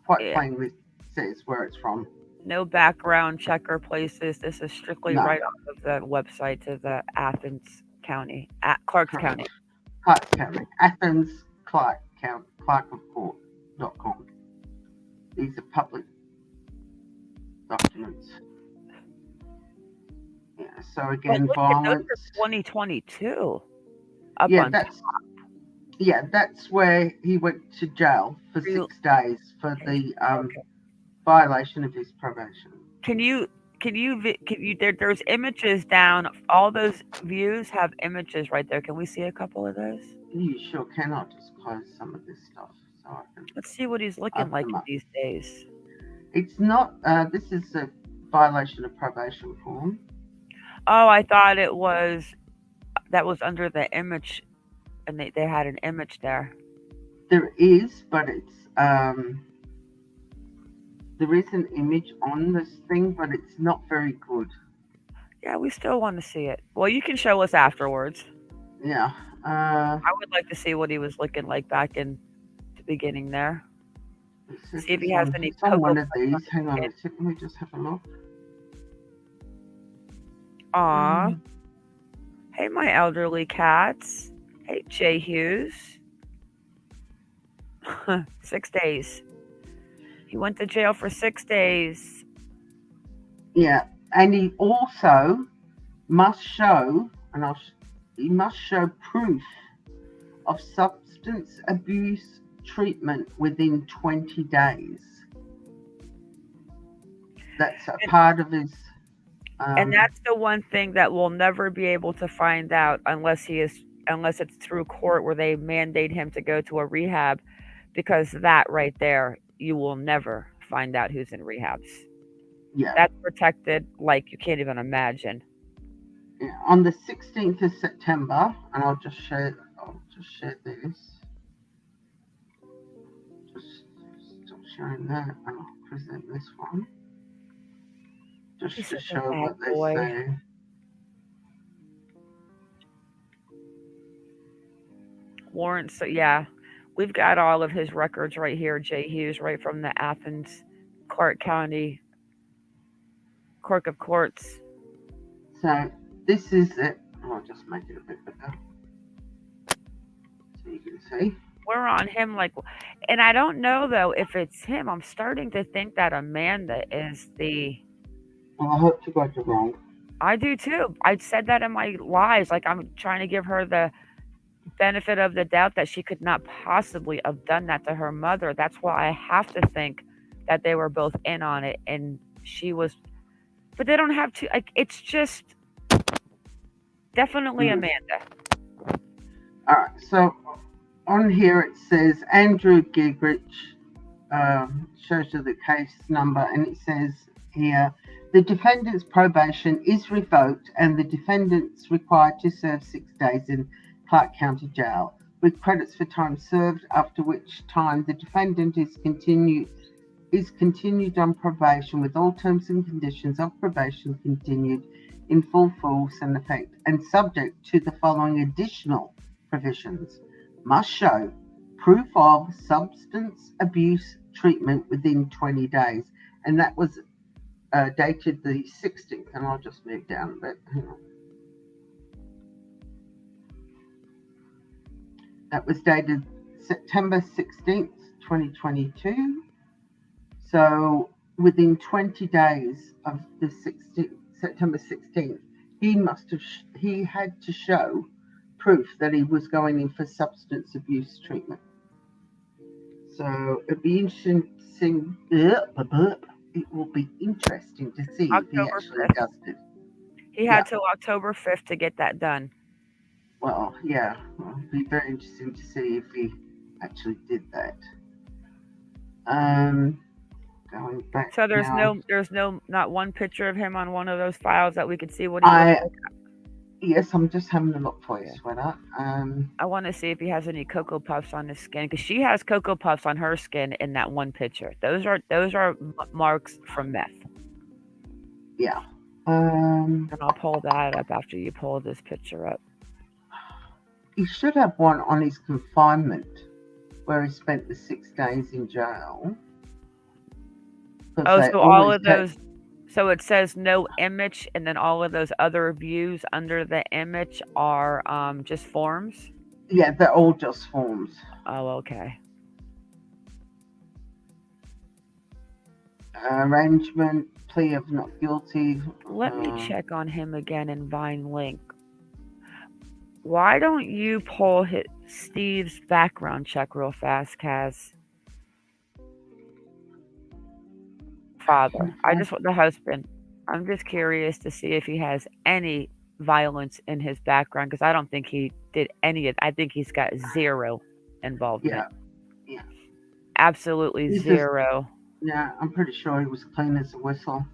quite plainly says where it's from. No background checker places. This is strictly right off of the website to the Athens County, Clark County. Clark County, Athens, Clark County, clarkofcourt.com. These are public documents. Yeah, so again, violence. Those are 2022. That's where he went to jail for 6 days for the violation of his probation. There's images down. All those views have images right there. Can we see a couple of those? You sure can. I'll just close some of this stuff so I can. Let's see what he's looking like these days. It's not. This is a violation of probation form. Oh, I thought that was under the image, and they had an image there. There is, but it's there is an image on this thing, but it's not very good. Yeah, we still want to see it. Well, you can show us afterwards. Yeah. I would like to see what he was looking like back in the beginning there. See if he has any. It's on one of these. Hang on a second. Let me just have a look. Aw. Hey, my elderly cats. Hey, Jay Hughes. 6 days. He went to jail for 6 days. Yeah, and he also must show, he must show proof of substance abuse treatment within 20 days. That's a part of his. And that's the one thing that we'll never be able to find out unless it's through court where they mandate him to go to a rehab, because that right there, you will never find out who's in rehabs. Yeah. That's protected like you can't even imagine. Yeah, on the 16th of September, and I'll just share this. Just stop sharing that, and I'll present this one. Just to show what they say. Warrants, so yeah. We've got all of his records right here, Jay Hughes, right from the Athens, Clark County, Clerk of Courts. So this is it. I'll just make it a bit bigger so you can see. We're on him and I don't know though if it's him. I'm starting to think that Amanda is the. Well, I hope to God you're wrong. I do too. I said that in my lives. Like, I'm trying to give her the benefit of the doubt that she could not possibly have done that to her mother. That's why I have to think that they were both in on it, and she was. But they don't have to. Like, it's just definitely Mm. Amanda. All right. So on here it says Andrew Giegerich, shows you the case number, and it says here the defendant's probation is revoked and the defendant's required to serve 6 days in Clark County Jail with credits for time served, after which time the defendant is continued on probation with all terms and conditions of probation continued in full force and effect, and subject to the following additional provisions: must show proof of substance abuse treatment within 20 days. And that was dated the 16th. And I'll just move down a bit. Hang on. That was dated September 16th, 2022. So within 20 days of the September 16th, he had to show proof that he was going in for substance abuse treatment. So it'd be interesting. It will be interesting to see if he October actually 5th. does it. He had till October 5th to get that done. Well, yeah, it'd be very interesting to see if he actually did that. Going back. So there's now, not one picture of him on one of those files that we could see what he looks like. Yes, I'm just having a look for you, sweater. I want to see if he has any Cocoa Puffs on his skin, because she has Cocoa Puffs on her skin in that one picture. Those are marks from meth. Yeah. And I'll pull that up after you pull this picture up. He should have one on his confinement, where he spent the 6 days in jail. Oh, so all of those. So it says no image, and then all of those other views under the image are just forms? Yeah, they're all just forms. Oh, okay. Arrangement, plea of not guilty. Let me check on him again in Vine Link. Why don't you pull Steve's background check real fast, Kaz? Father. I just want the husband. I'm just curious to see if he has any violence in his background, because I don't think he did any of. I think he's got zero involvement. Yeah. Absolutely zero. Yeah, I'm pretty sure he was clean as a whistle.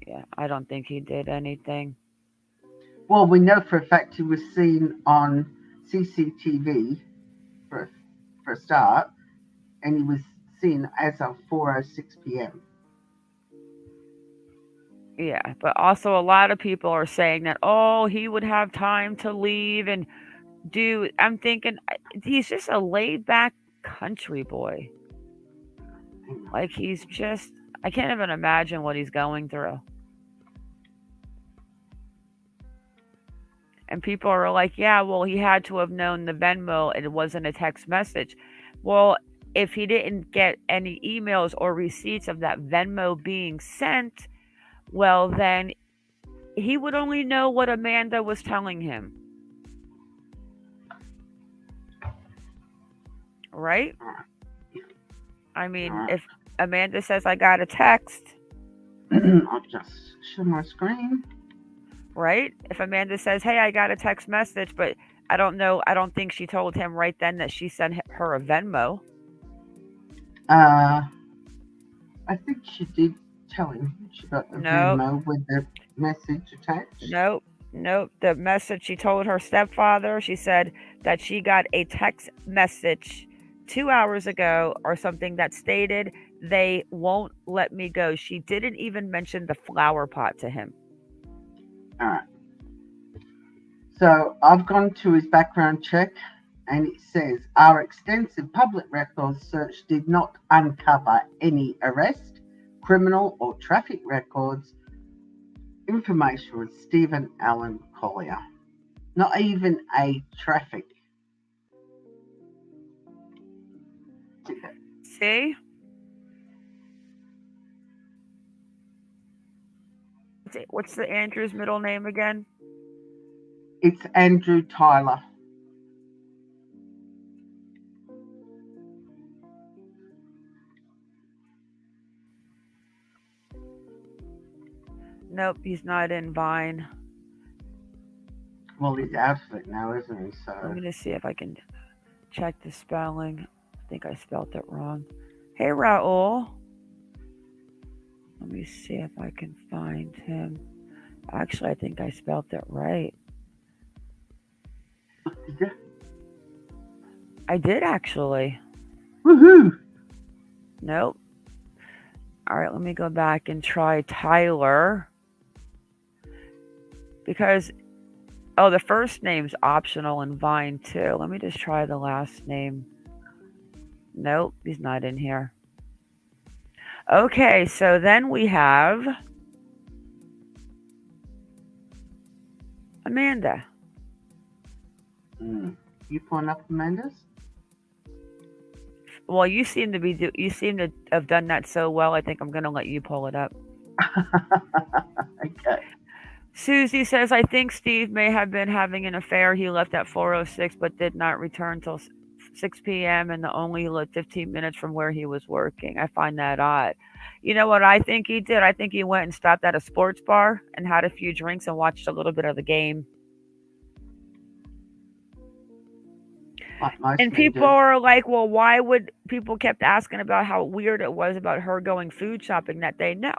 Yeah, I don't think he did anything. Well, we know for a fact he was seen on CCTV for a start, and he was seen as of 4:06 p.m. Yeah, but also a lot of people are saying that, oh, he would have time to leave and do. I'm thinking he's just a laid back country boy. Like, he's just, I can't even imagine what he's going through. And people are like, yeah, well, he had to have known the Venmo, and it wasn't a text message. Well, if he didn't get any emails or receipts of that Venmo being sent, well, then he would only know what Amanda was telling him. Right? I mean, if Amanda says, I got a text. I'll just show my screen. Right? If Amanda says, hey, I got a text message, but I don't know, I don't think she told him right then that she sent her a Venmo. I think she did tell him she got the Venmo with the message attached. Nope. The message, she told her stepfather, she said that she got a text message 2 hours ago or something that stated they won't let me go. She didn't even mention the flower pot to him. All right. So I've gone to his background check, and it says our extensive public records search did not uncover any arrest, criminal, or traffic records. Information with Stephen Allen Collier. Not even a traffic. See? What's the Andrew's middle name again? It's Andrew Tyler. Nope, he's not in Vine. Well, he's out of it now, isn't he? So Let me just see if I can check the spelling. I think I spelled it wrong. Hey, Raul. Let me see if I can find him. Actually, I think I spelled it right. did you? I did actually. Woohoo! Nope. All right, let me go back and try Tyler. Because, oh, the first name's optional in Vine too. Let me just try the last name. Nope, he's not in here. Okay, so then we have Amanda. You pulling up Amanda's? Well, you seem to have done that so well. I think I'm going to let you pull it up. Okay. Susie says, I think Steve may have been having an affair. He left at 4:06 but did not return till 6 p.m. and only lived 15 minutes from where he was working. I find that odd. You know what I think he did? I think he went and stopped at a sports bar and had a few drinks and watched a little bit of the game. And people are like, well, why would people kept asking about how weird it was about her going food shopping that day? No.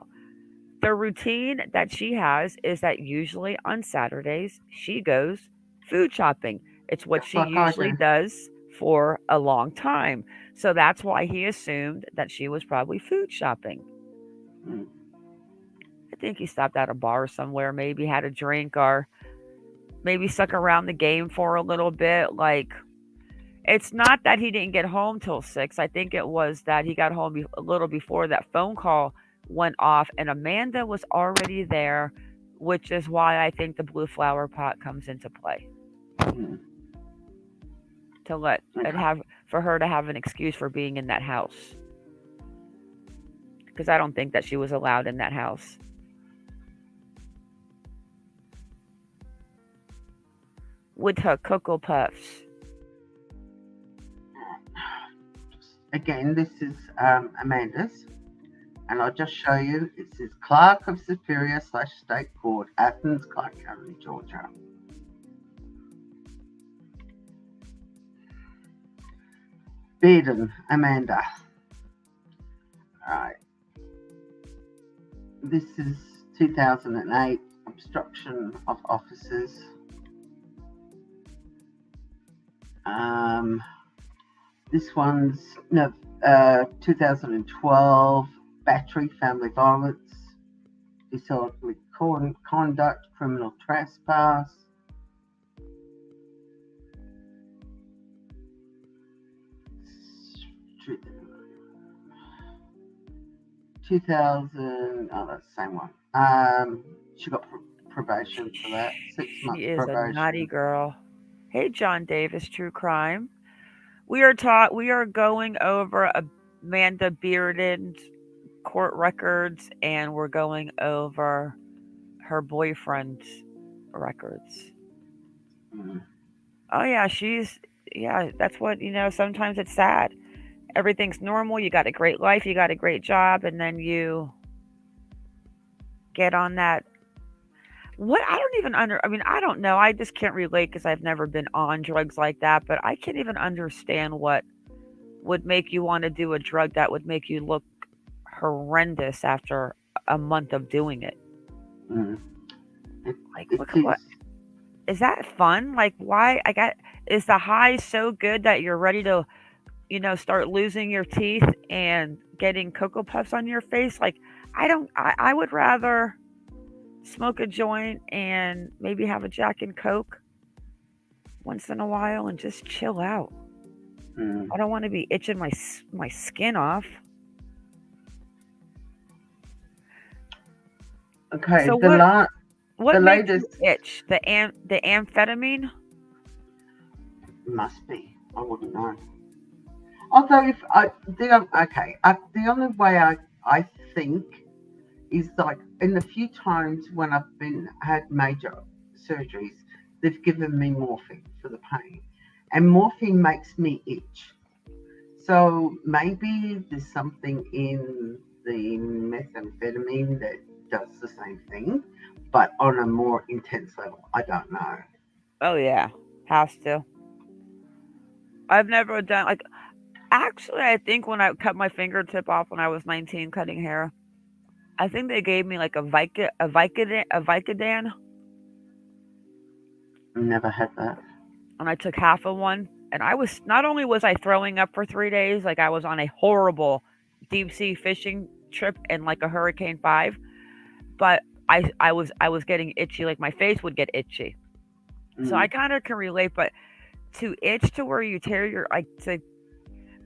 The routine that she has is that usually on Saturdays she goes food shopping. It's what she usually does for a long time. So that's why he assumed that she was probably food shopping. I think he stopped at a bar somewhere, maybe had a drink or maybe stuck around the game for a little bit. Like, it's not that he didn't get home till 6. I think it was that he got home a little before that phone call went off and Amanda was already there, which is why I think the blue flower pot comes into play. To let it have for her to have an excuse for being in that house. Because I don't think that she was allowed in that house. With her Cocoa Puffs. Again, this is Amanda's. And I'll just show you. It says Clerk of Superior / State Court, Athens, Clark County, Georgia. Bearden, Amanda. Alright. This is 2008, obstruction of officers. This one's 2012, battery, family violence, disorderly conduct, criminal trespass. Oh, that's the same one. She got probation for that. 6 months She is probation. a naughty girl. Hey, John Davis, True Crime. We are going over Amanda Bearden's court records, and we're going over her boyfriend's records. Oh yeah, that's what, sometimes it's sad. Everything's normal, you got a great life, you got a great job, and then you get on that. What? I don't know. I just can't relate because I've never been on drugs like that, but I can't even understand what would make you want to do a drug that would make you look horrendous after a month of doing it. What? Is that fun? Like, why? Is the high so good that you're ready to, start losing your teeth and getting Cocoa Puffs on your face? Like, I would rather smoke a joint and maybe have a Jack and Coke once in a while and just chill out. I don't want to be itching my skin off. Okay, so what makes you itch? The amphetamine? Must be. I wouldn't know. Although the only way I think is like in the few times when I've had major surgeries, they've given me morphine for the pain, and morphine makes me itch. So maybe there's something in the methamphetamine that does the same thing, but on a more intense level. I don't know. Oh yeah, has to. I've never done like actually. I think when I cut my fingertip off when I was 19, cutting hair, I think they gave me like a Vicodin, Never had that. and I took half of one. And I was not only was I throwing up for 3 days, like I was on a horrible deep sea fishing trip in like a Hurricane 5, but I was getting itchy, like my face would get itchy. So I Mm. kind of can relate, but to itch to where you tear your like to,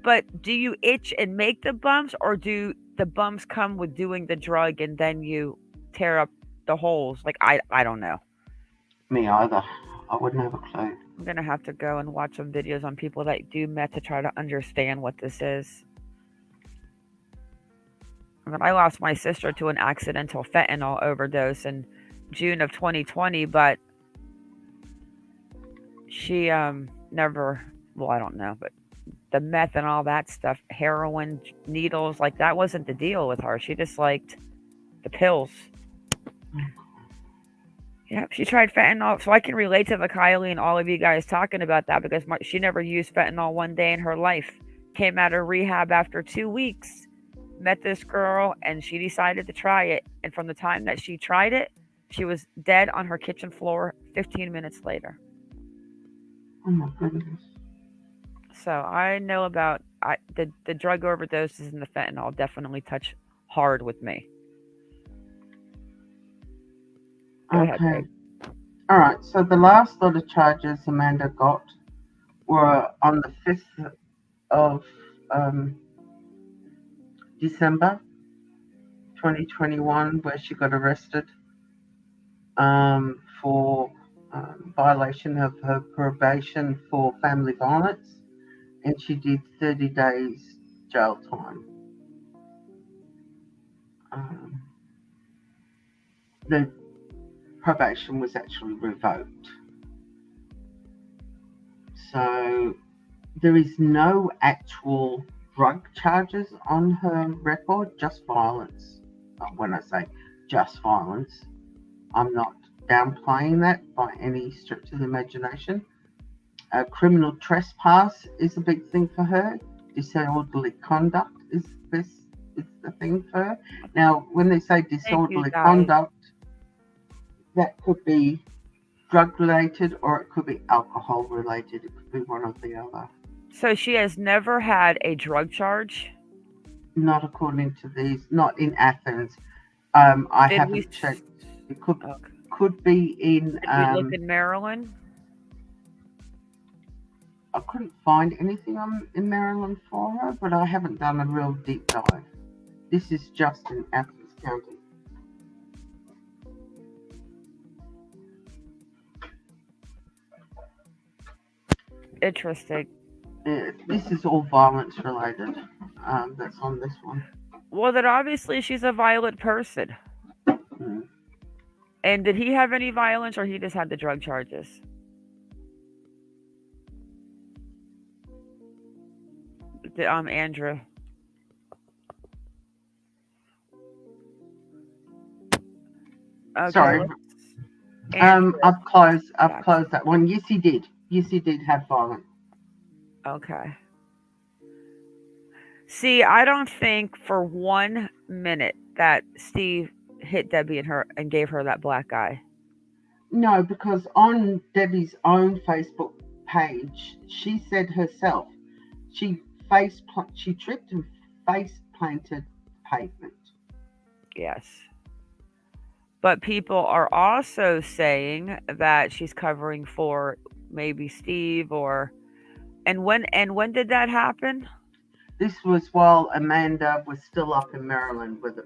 but do you itch and make the bumps, or do the bumps come with doing the drug and then you tear up the holes? Like I don't know. Me either. I wouldn't have a clue. I'm gonna have to go and watch some videos on people that do meth to try to understand what this is. I mean, I lost my sister to an accidental fentanyl overdose in June of 2020, but she never. Well, I don't know, but the meth and all that stuff, heroin, needles, like that wasn't the deal with her. She just liked the pills. Yeah, she tried fentanyl, so I can relate to the Kylie and all of you guys talking about that because she never used fentanyl one day in her life. Came out of rehab after 2 weeks, met this girl, and she decided to try it. And from the time that she tried it, she was dead on her kitchen floor 15 minutes later. Oh my goodness. So I know about the drug overdoses and the fentanyl definitely touch hard with me. Go ahead, Okay. babe. All right. So the last lot of charges Amanda got were on the 5th of December 2021, where she got arrested for violation of her probation for family violence, and she did 30 days jail time. The probation was actually revoked. So there is no actual drug charges on her record, just violence. When I say just violence, I'm not downplaying that by any stretch of the imagination. Criminal trespass is a big thing for her. Disorderly conduct is the thing for her. Now, when they say disorderly guys. conduct, that could be drug related or it could be alcohol related. It could be one or the other. So she has never had a drug charge? Not according to these, not in Athens. I Did we haven't checked. It Okay. could be in. Did we look in Maryland? I couldn't find anything in Maryland for her, but I haven't done a real deep dive. This is just in Athens County. Interesting. This is all violence related. That's on this one. Well, then obviously she's a violent person. Mm. And did he have any violence, or he just had the drug charges? Andrew. Okay. Sorry. I've closed that one. Yes, he did. Yes, he did have violence. Okay. See, I don't think for 1 minute that Steve hit Debbie and gave her that black eye. No, because on Debbie's own Facebook page, she said herself she tripped and face planted pavement. Yes. But people are also saying that she's covering for maybe Steve and when did that happen? This was while Amanda was still up in Maryland with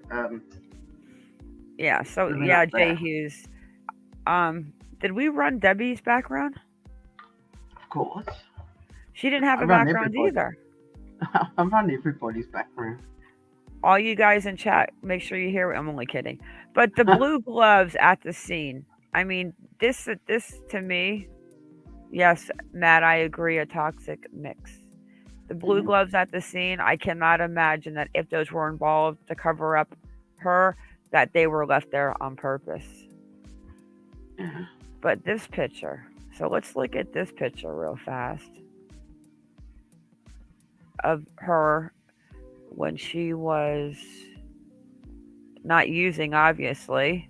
Yeah, so living yeah, up there. Jay Hughes. Did we run Debbie's background? Of course. She didn't have I a run background everybody. either. I run everybody's background. All you guys in chat, make sure you hear. I'm only kidding. But the blue gloves at the scene. I mean, this to me, yes, Matt, I agree, a toxic mix. The blue gloves at the scene, I cannot imagine that if those were involved to cover up her, that they were left there on purpose. Yeah. But this picture, so let's look at this picture real fast of her when she was not using, obviously.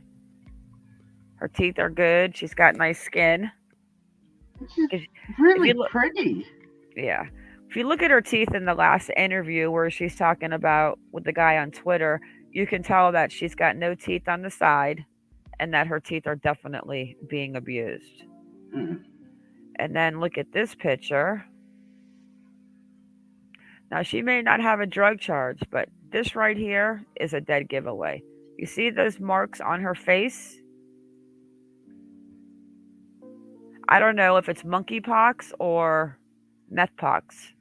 Her teeth are good. She's got nice skin. She's If, if really you look, pretty. yeah. If you look at her teeth in the last interview where she's talking about with the guy on Twitter, you can tell that she's got no teeth on the side and that her teeth are definitely being abused. Mm. And then look at this picture. Now, she may not have a drug charge, but this right here is a dead giveaway. You see those marks on her face? I don't know if it's monkeypox or meth pox,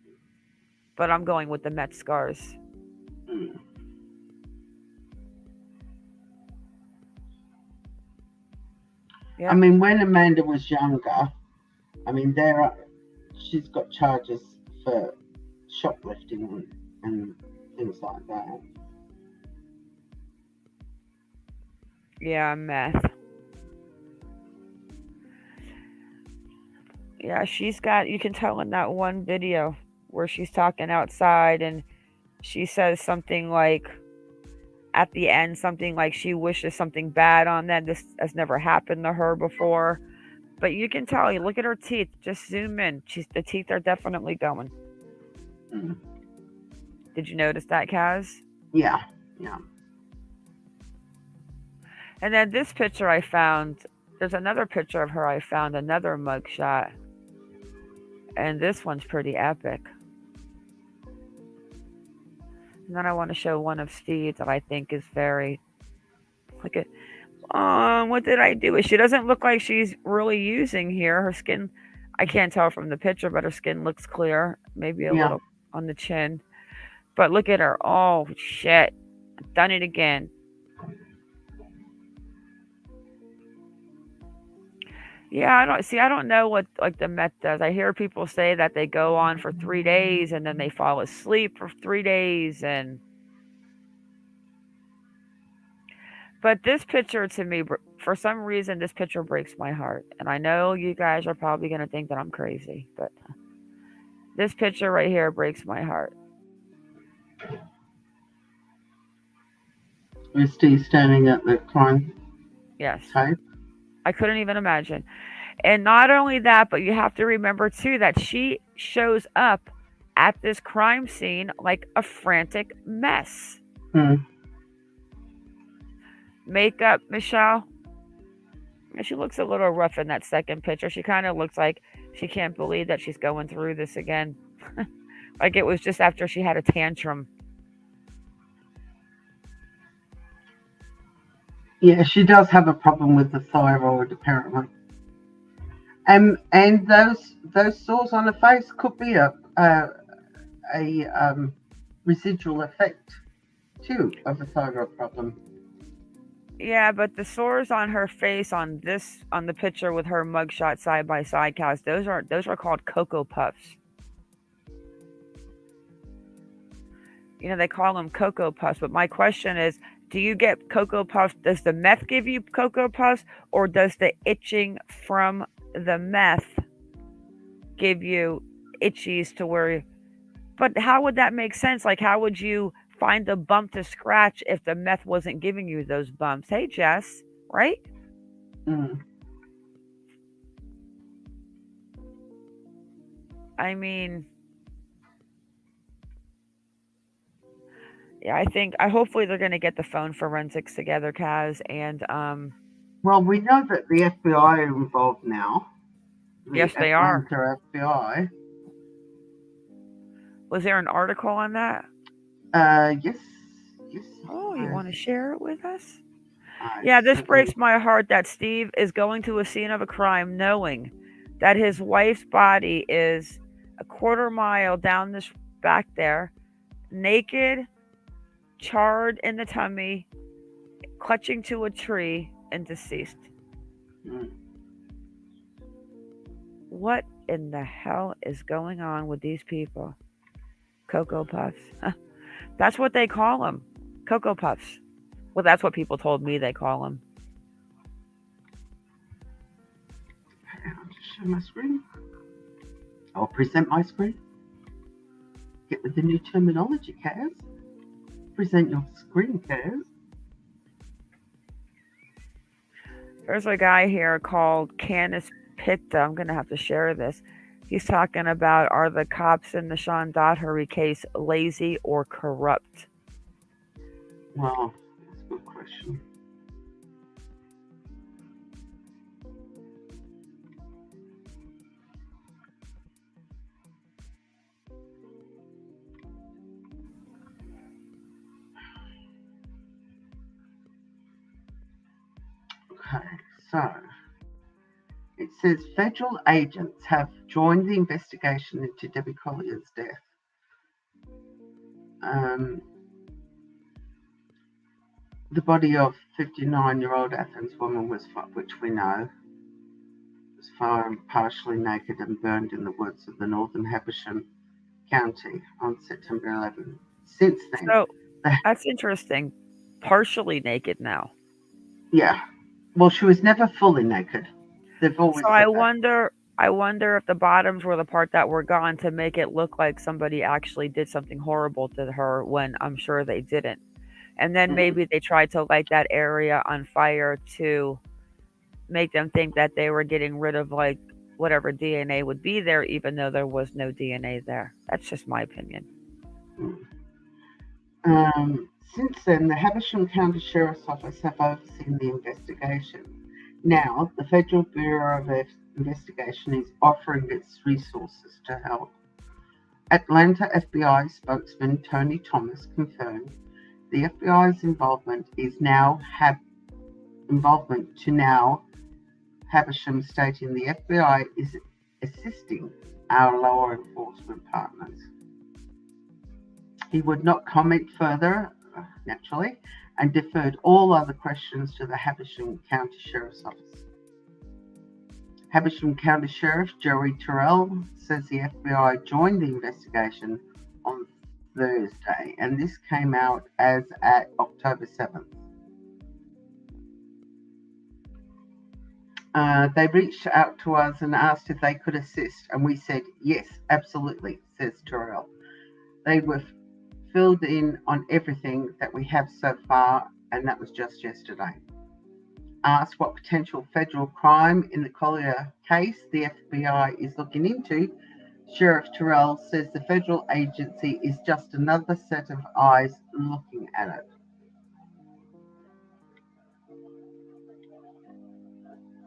but I'm going with the meth scars. Mm. Yeah. I mean, when Amanda was younger, I mean, she's got charges for shoplifting and things like that. Yeah, meth. Yeah, she's got, you can tell in that one video where she's talking outside and she says something like, at the end, something like she wishes something bad on them. This has never happened to her before. But you can tell, you look at her teeth, just zoom in. The teeth are definitely going. Mm. Did you notice that, Kaz? Yeah. And then this picture I found, there's another picture of her I found, another mugshot. And this one's pretty epic. And then I want to show one of Steve's that I think is very, look at, what did I do? She doesn't look like she's really using here. Her skin, I can't tell from the picture, but her skin looks clear. Maybe a little on the chin. But look at her. Oh, shit. I've done it again. Yeah, I don't know what like the meth does. I hear people say that they go on for 3 days and then they fall asleep for 3 days but this picture to me, for some reason this picture breaks my heart. And I know you guys are probably going to think that I'm crazy, but this picture right here breaks my heart. Is Steve standing at the crime Yes. scene? I couldn't even imagine. And not only that, but you have to remember too that she shows up at this crime scene like a frantic mess. Mm. Makeup, Michelle. She looks a little rough in that second picture. She kind of looks like she can't believe that she's going through this again. Like it was just after she had a tantrum. Yeah, she does have a problem with the thyroid, apparently. And those sores on her face could be a residual effect too of a thyroid problem. Yeah, but the sores on her face on the picture with her mugshot side by side, Kaz, those are called Cocoa Puffs. You know, they call them Cocoa Puffs, but my question is, do you get Cocoa Puffs? Does the meth give you Cocoa Puffs, or does the itching from the meth give you itchies to where? But how would that make sense? Like, how would you find a bump to scratch if the meth wasn't giving you those bumps? Hey, Jess, right? Mm. I mean, yeah, hopefully they're going to get the phone forensics together, Kaz, and Well, we know that the FBI are involved now. Yes, they are. Atlanta FBI. Was there an article on that? Yes. Oh, you want to share it with us? I Yeah, this certainly- breaks my heart that Steve is going to a scene of a crime knowing that his wife's body is a quarter mile down this back there, naked, charred in the tummy, clutching to a tree, and deceased. Mm. What in the hell is going on with these people? Cocoa Puffs. That's what they call them. Cocoa Puffs. Well, that's what people told me they call him. I'll just show my screen. I'll present my screen. Get with the new terminology, Kaz. Present your screen, Kaz. There's a guy here called Canis Picta. I'm going to have to share this. He's talking about, are the cops in the Sean Daugherty case lazy or corrupt? Well, that's a good question. Okay, so it says federal agents have joined the investigation into Debbie Collier's death. The body of 59-year-old Athens woman was, which we know, was found partially naked and burned in the woods of the northern Habersham County on September 11. Since then, So that's interesting. Partially naked now. Yeah. Well, she was never fully naked. They've always So said I wonder if the bottoms were the part that were gone to make it look like somebody actually did something horrible to her when I'm sure they didn't. And then maybe they tried to light that area on fire to make them think that they were getting rid of like whatever DNA would be there, even though there was no DNA there. That's just my opinion. Since then, the Habersham County Sheriff's Office have overseen the investigation. Now, the Federal Bureau of Investigation is offering its resources to help. Atlanta FBI spokesman Tony Thomas confirmed the FBI's involvement to Habersham, stating the FBI is assisting our law enforcement partners. He would not comment further, naturally, and deferred all other questions to the Habersham County Sheriff's Office. Habersham County Sheriff Joey Terrell says the FBI joined the investigation on Thursday, and this came out as at October 7th. They reached out to us and asked if they could assist, and we said, yes, absolutely, says Terrell. They were filled in on everything that we have so far, and that was just yesterday. Asked what potential federal crime in the Collier case the FBI is looking into, Sheriff Terrell says the federal agency is just another set of eyes looking at it.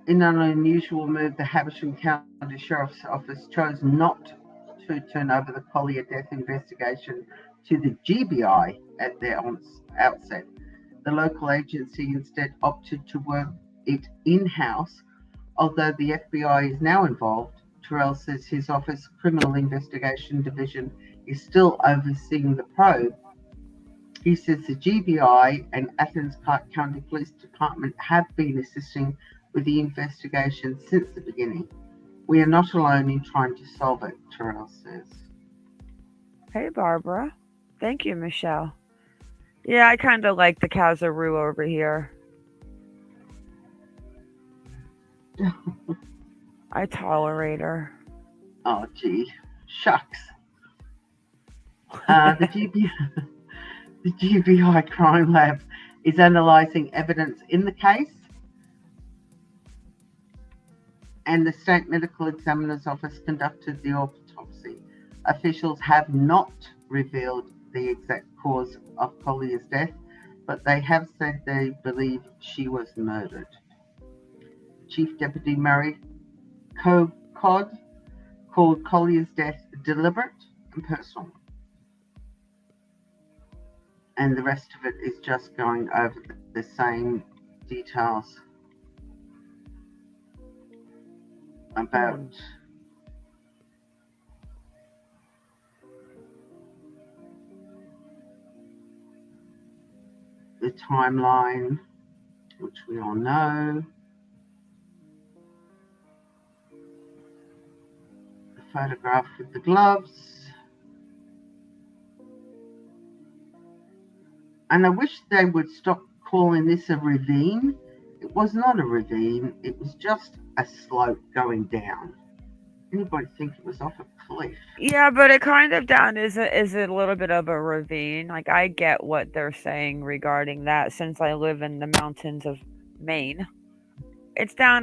In an unusual move, the Habersham County Sheriff's Office chose not to turn over the Collier death investigation to the GBI at their outset. The local agency instead opted to work it in-house. Although the FBI is now involved, Terrell says his office criminal investigation division is still overseeing the probe. He says the GBI and Athens County Police Department have been assisting with the investigation since the beginning. We are not alone in trying to solve it, Terrell says. Hey, Barbara. Thank you, Michelle. Yeah, I kind of like the Kazaroo over here. I tolerate her. Oh, gee. Shucks. The GBI Crime Lab is analysing evidence in the case, and the State Medical Examiner's Office conducted the autopsy. Officials have not revealed the exact cause of Collier's death, but they have said they believe she was murdered. Chief Deputy Murray Cod called Collier's death deliberate and personal. And the rest of it is just going over the same details about the timeline, which we all know. The photograph with the gloves. And I wish they would stop calling this a ravine. It was not a ravine. It was just a slope going down. Anybody think it was off a cliff? Yeah, but it kind of down is a little bit of a ravine. Like I get what they're saying regarding that since I live in the mountains of Maine. It's down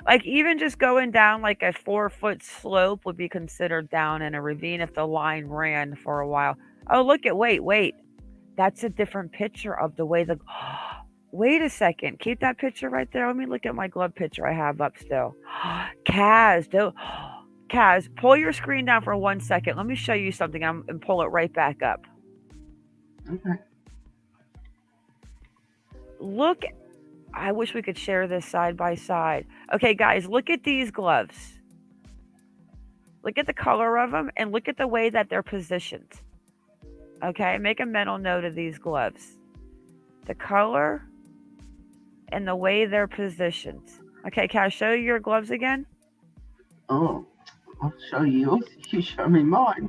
like even just going down like a 4 foot slope would be considered down in a ravine if the line ran for a while. Oh, look at wait. That's a different picture of the way the. Wait a second. Keep that picture right there. Let me look at my glove picture I have up still. Kaz, Kaz, pull your screen down for 1 second. Let me show you something and pull it right back up. Okay. Look, I wish we could share this side by side. Okay, guys, look at these gloves. Look at the color of them and look at the way that they're positioned. Okay, make a mental note of these gloves. The color and the way they're positioned. Okay, can I show you your gloves again? Oh, I'll show you yours if you show me mine.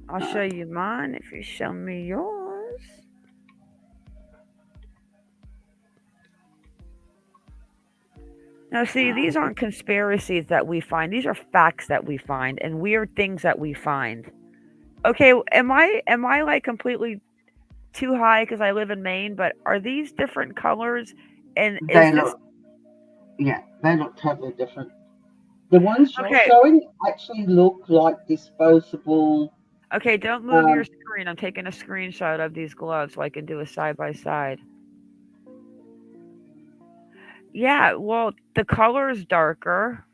I'll show you mine if you show me yours. Now, see, these aren't conspiracies that we find. These are facts that we find and weird things that we find. Okay, am I like completely too high because I live in Maine? But are these different colors? And They is this they look totally different. The ones you're okay? showing actually look like disposable. Okay, don't move your screen. I'm taking a screenshot of these gloves so I can do a side by side. Yeah, well, the color is darker.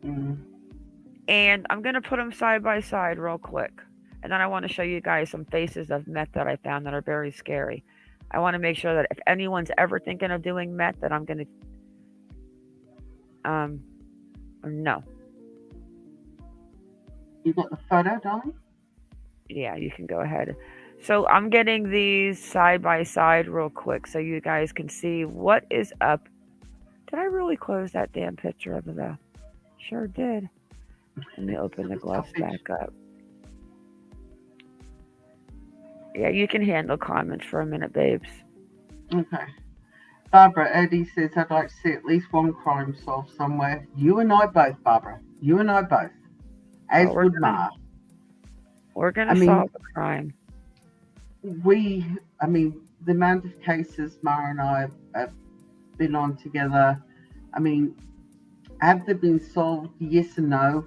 And I'm going to put them side by side real quick. And then I want to show you guys some faces of meth that I found that are very scary. I want to make sure that if anyone's ever thinking of doing meth, that I'm going to... no. You got the photo, darling? Yeah, you can go ahead. So I'm getting these side by side real quick so you guys can see what is up. Did I really close that damn picture of the... Sure did. Let me open the gloves back up. Yeah, you can handle comments for a minute, babes. Okay. Barbara, Eddie says, I'd like to see at least one crime solved somewhere. You and I both, Barbara. You and I both. As would Ma. We're going to solve the crime. The amount of cases Ma and I have been on together, have they been solved? Yes and no.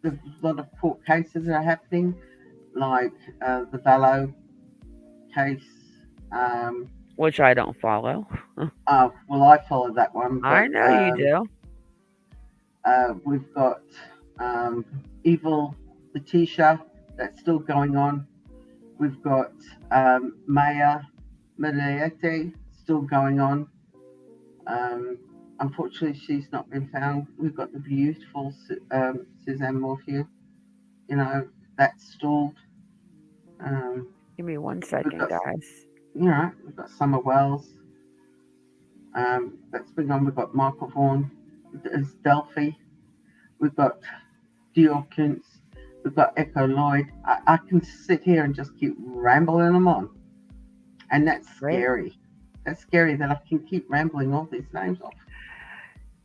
There's a lot of court cases that are happening, like the Vallow case. Which I don't follow. Well, I follow that one. But, I know you do. We've got Evil Letitia, that's still going on. We've got Maya Mediate, still going on. Unfortunately, she's not been found. We've got the beautiful Suzanne Morphew. That's stalled. Give me 1 second, guys. We've got Summer Wells. That's been on. We've got Michael Vaughan. There's Delphi. We've got Dawkins. We've got Echo Lloyd. I can sit here and just keep rambling them on. And that's scary. That's scary that I can keep rambling all these names off.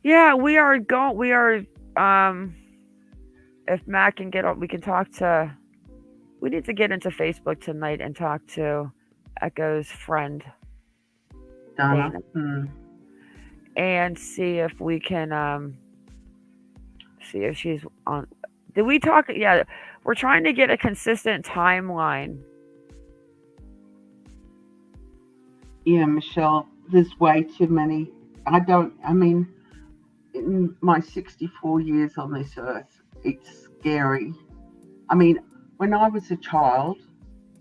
Yeah, we are, if Matt can get up, we can talk to, we need to get into Facebook tonight and talk to Echo's friend, Donna. And see if we can, see if she's on. Did we talk? Yeah, we're trying to get a consistent timeline. Yeah, Michelle, there's way too many. In my 64 years on this earth, it's scary. When I was a child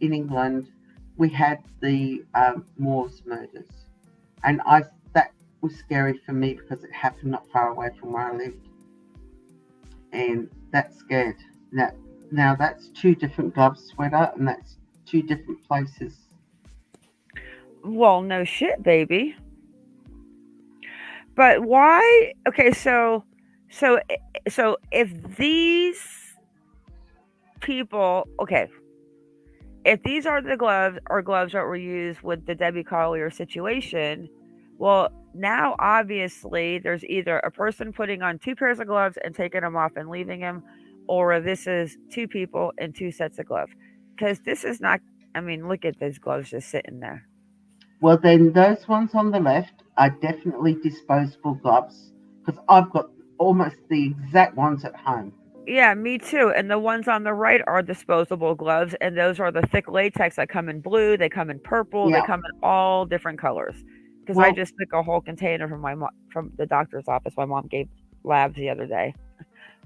in England, we had the Moors murders. And that was scary for me because it happened not far away from where I lived. And that scared. Now that's two different gloves, sweater, and that's two different places. Well, no shit, baby. But why? Okay, so if these people, okay, if these are the gloves that were used with the Debbie Collier situation, well, now obviously there's either a person putting on two pairs of gloves and taking them off and leaving them, or this is two people in two sets of gloves. Because this is not. I mean, look at these gloves just sitting there. Well, then those ones on the left are definitely disposable gloves because I've got almost the exact ones at home. Yeah, me too. And the ones on the right are disposable gloves, and those are the thick latex that come in blue, they come in purple, they Yeah. come in all different colors. Because I Well, just took a whole container from the doctor's office. My mom gave labs the other day.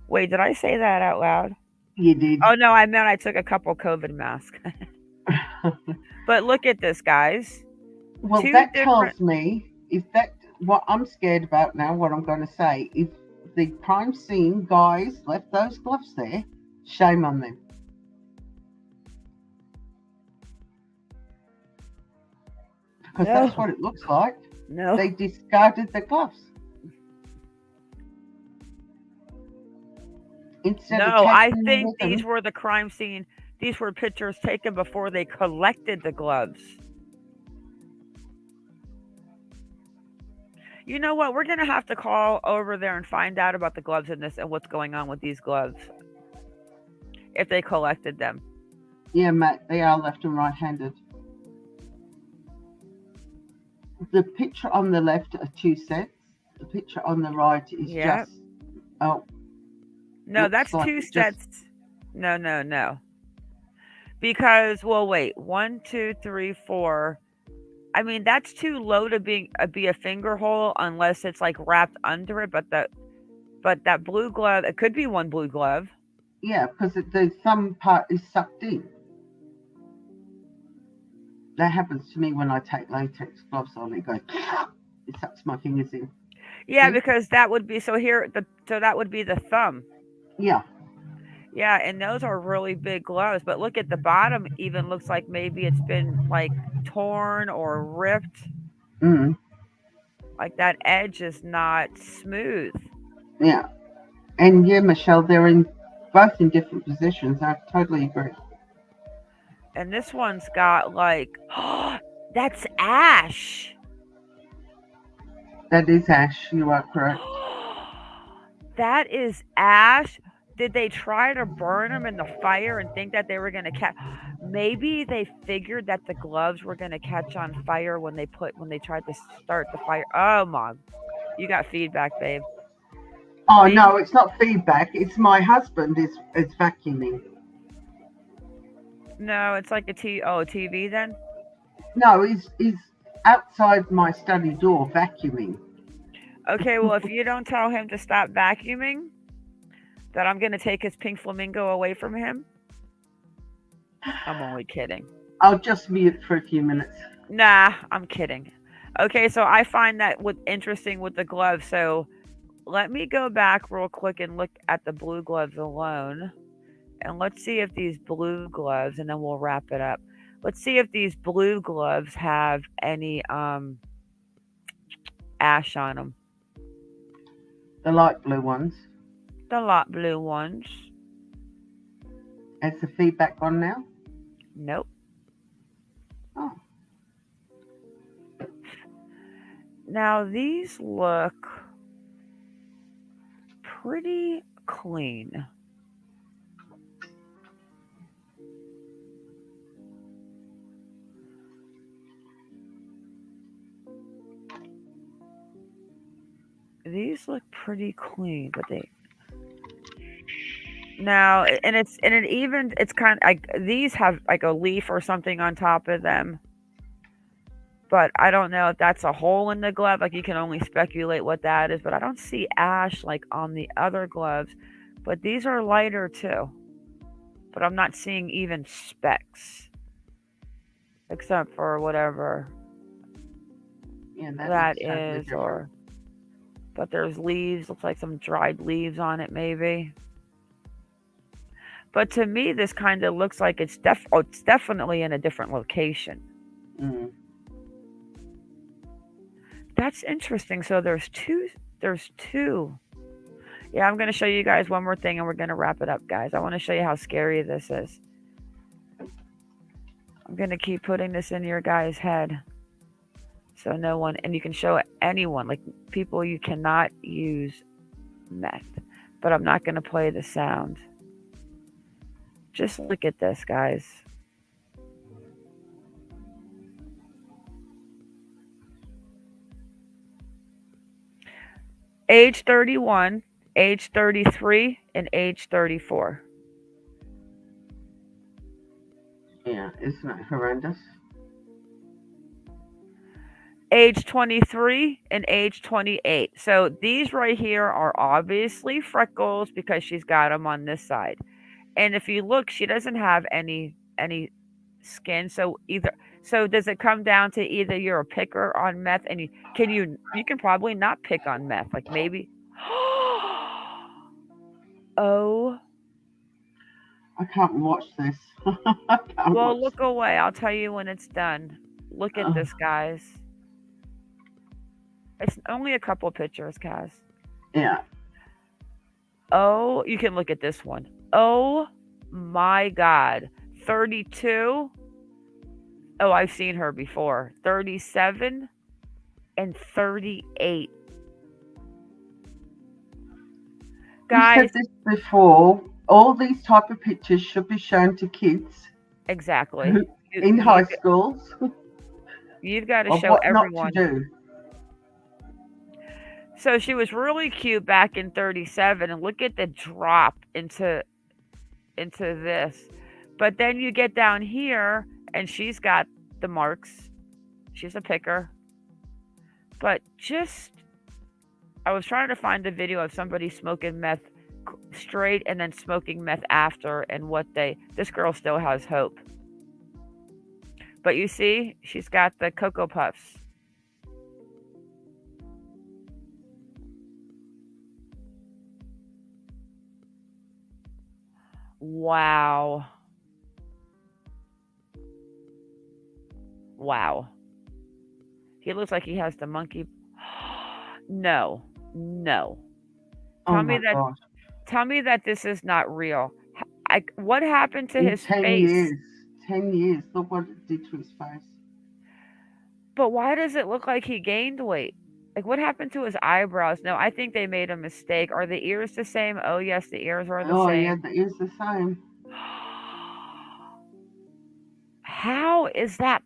Wait, did I say that out loud? you did. Oh no, I meant I took a couple COVID masks. But look at this, guys. Well, Two that different. tells me if that what I'm scared about now. What I'm going to say, if the crime scene guys left those gloves there, shame on them. Because that's No, what it looks like. no, They discarded the gloves instead of no. I taking them think with these them. were the crime scene. These were pictures taken before they collected the gloves. You know what? We're gonna have to call over there and find out about the gloves in this and what's going on with these gloves if they collected them. Yeah, Matt, they are left and right-handed. The picture on the left are two sets. The picture on the right is Yeah. just, oh, No, looks that's like two it just, sets. No, no, no. Because well, wait. One, two, three, four. I mean, that's too low to be a finger hole unless it's like wrapped under it. But that blue glove, it could be one blue glove. yeah, because the thumb part is sucked in. That happens to me when I take latex gloves on. It goes, it sucks my fingers in. Yeah, See? because that would be so that would be the thumb. Yeah. Yeah, and those are really big gloves. But look at the bottom, even looks like maybe it's been like torn or ripped. Mm, Like that edge is not smooth. yeah. And yeah, Michelle, they're in both in different positions. I totally agree. And this one's got like, that's ash. That is ash. You are correct. That is ash. Did they try to burn them in the fire and think that they were going to catch? Maybe they figured that the gloves were going to catch on fire when they tried to start the fire. Oh my! You got feedback, babe. Oh These no, it's not feedback. It's my husband is vacuuming. no, it's like a TV then. No, he's outside my study door vacuuming. Okay, well if you don't tell him to stop vacuuming, that I'm going to take his pink flamingo away from him. I'm only kidding. I'll just mute for a few minutes. Nah, I'm kidding. Okay, so I find that interesting with the gloves. So let me go back real quick and look at the blue gloves alone. And let's see if these blue gloves, and then we'll wrap it up. Let's see if these blue gloves have any ash on them. The light blue ones. The light blue ones. Has the feedback gone now? Nope. Oh. Now these look pretty clean. These look pretty clean, but they now and it's kind of like these have like a leaf or something on top of them. But I don't know if that's a hole in the glove. Like you can only speculate what that is. But I don't see ash like on the other gloves. But these are lighter too. But I'm not seeing even specks. Except for whatever Yeah, that looks totally is. different. But there's leaves. Looks like some dried leaves on it maybe. But to me, this kind of looks like it's definitely in a different location. Mm. That's interesting. So there's two. There's two. Yeah, I'm going to show you guys one more thing and we're going to wrap it up, guys. I want to show you how scary this is. I'm going to keep putting this in your guy's head. So no one, and you can show anyone, like people you cannot use meth. But I'm not going to play the sound. Just look at this, guys. Age 31, age 33, and age 34. Yeah, isn't it horrendous? Age 23 and age 28. So these right here are obviously freckles because she's got them on this side. And if you look, she doesn't have any skin. So does it come down to either you're a picker on meth and you can probably not pick on meth, like maybe oh, I can't watch this. I can't well, watch look away. I'll tell you when it's done. Look at this. this, guys. It's only a couple pictures, Kaz. Yeah. Oh, you can look at this one. Oh my God. 32. Oh, I've seen her before. 37 and 38. We Guys, said this before. All these type of pictures should be shown to kids exactly. in high schools You've got to of show what everyone. not to do. So she was really cute back in 37, and look at the drop into this. But then you get down here, and she's got the marks. She's a picker. But I was trying to find a video of somebody smoking meth straight and then smoking meth after, and this girl still has hope. But you see, she's got the Cocoa Puffs. Wow. Wow. He looks like he has the monkey. No. Oh Tell my me that gosh. tell me that this is not real. What happened to In his 10 face? years. 10 years. Look what it did to his face. But why does it look like he gained weight? Like, what happened to his eyebrows? No, I think they made a mistake. Are the ears the same? Oh, yes, the ears are the Oh, same. yeah, that is the same. How is that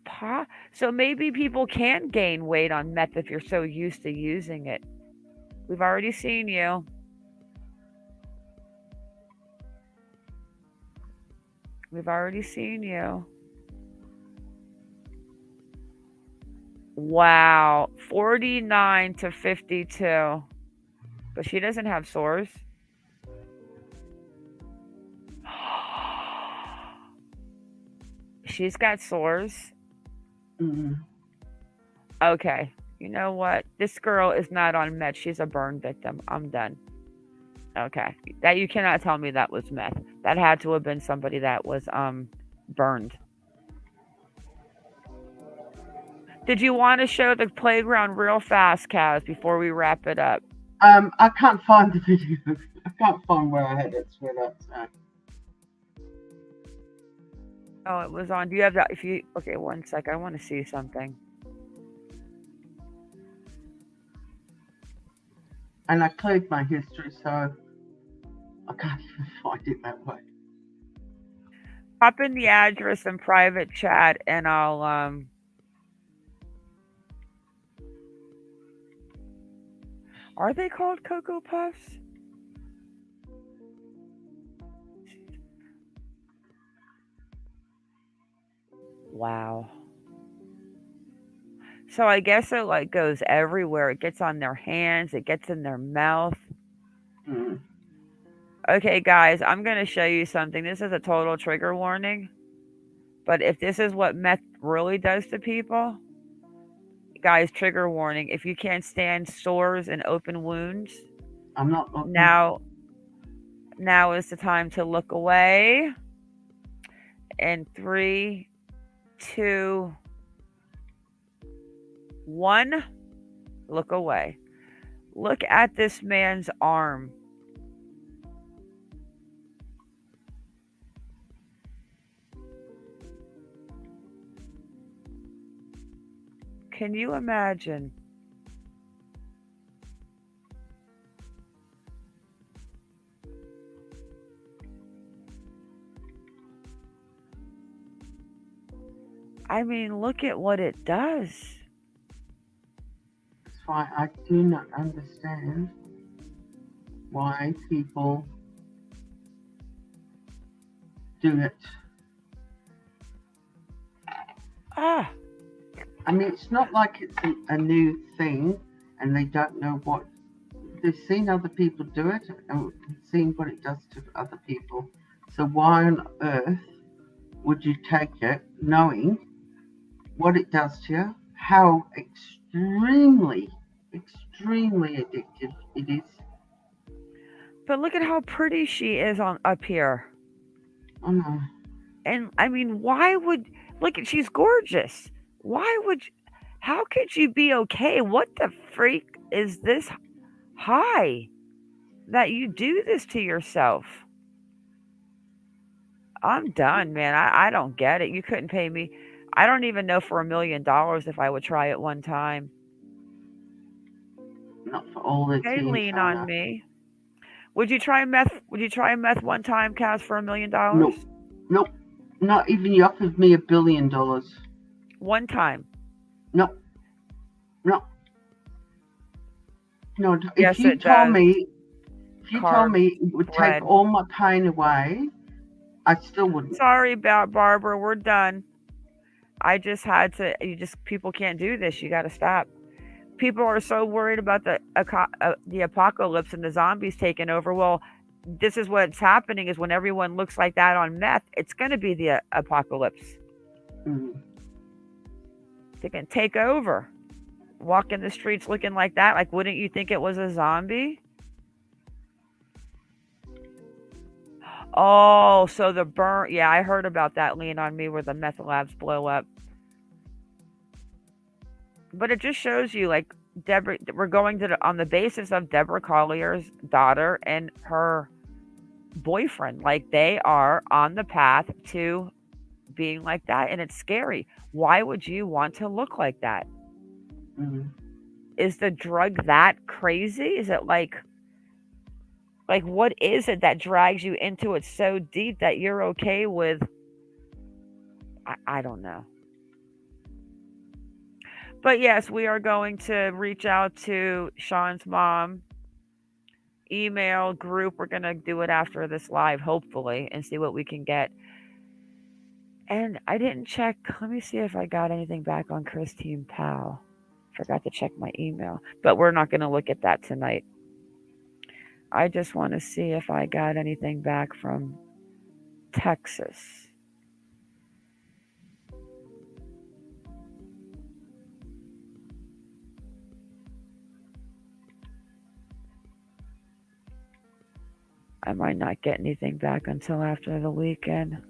So maybe people can gain weight on meth if you're so used to using it. We've already seen you. We've already seen you. Wow. 49 to 52. But she doesn't have sores. She's got sores. Mm. Okay. You know what? This girl is not on meth. She's a burn victim. I'm done. Okay. That you cannot tell me that was meth. That had to have been somebody that was burned. Did you want to show the playground real fast, Kaz, before we wrap it up? I can't find the video. I can't find where I had it. Where that's at. Oh, it was on. Do you have that? Okay, one sec. I want to see something. And I cleared my history, so I can't even find it that way. Pop in the address in private chat, and I'll Are they called Cocoa Puffs? Wow. So I guess it like goes everywhere. It gets on their hands, it gets in their mouth. Mm. Okay, guys, I'm going to show you something. This is a total trigger warning. But if this is what meth really does to people, guys, trigger warning. If you can't stand sores and open wounds, I'm not looking. now is the time to look away. And 3, 2, 1, look away. Look at this man's arm. Can you imagine? I mean, look at what it does. That's why I do not understand why people do it. Ah, I mean, it's not like it's a new thing and they don't know what. They've seen other people do it and seen what it does to other people. So why on earth would you take it knowing what it does to you, how extremely, extremely addictive it is? but look at how pretty she is on up here. Oh no. And I mean, why would look at she's gorgeous. Why would how could you be okay? What the freak is this high that you do this to yourself? I'm done, man. I don't get it. You couldn't pay me. I don't even know for $1 million if I would try it one time. Not for all the They teens, lean on Shana. me. Would you try meth? Would you try meth one time, Cass, for $1 million? Nope. Nope. Not even you offered me $1 billion. One time. Nope. No. No. Yes, it does. If you told Carbs, me it would bread. take all my pain away, I still wouldn't. Sorry about Barbara. We're done. I just had to. People can't do this. You got to stop. People are so worried about the apocalypse and the zombies taking over. Well, this is what's happening. Is when everyone looks like that on meth, it's going to be the apocalypse. Mm. They can take over. Walk in the streets looking like that. Like, wouldn't you think it was a zombie? Oh, so the burn. Yeah, I heard about that. Lean on me, where the meth labs blow up. But it just shows you, like, Deborah. We're going to on the basis of Deborah Collier's daughter and her boyfriend. Like, they are on the path to being like that, and it's scary. Why would you want to look like that? Mm. Is the drug that crazy? Is it like what is it that drags you into it so deep that you're okay with? I don't know. But yes, we are going to reach out to Sean's mom, email group. We're going to do it after this live, hopefully, and see what we can get. And I didn't check. Let me see if I got anything back on Christine Powell. Forgot to check my email. But we're not going to look at that tonight. I just want to see if I got anything back from Texas. I might not get anything back until after the weekend.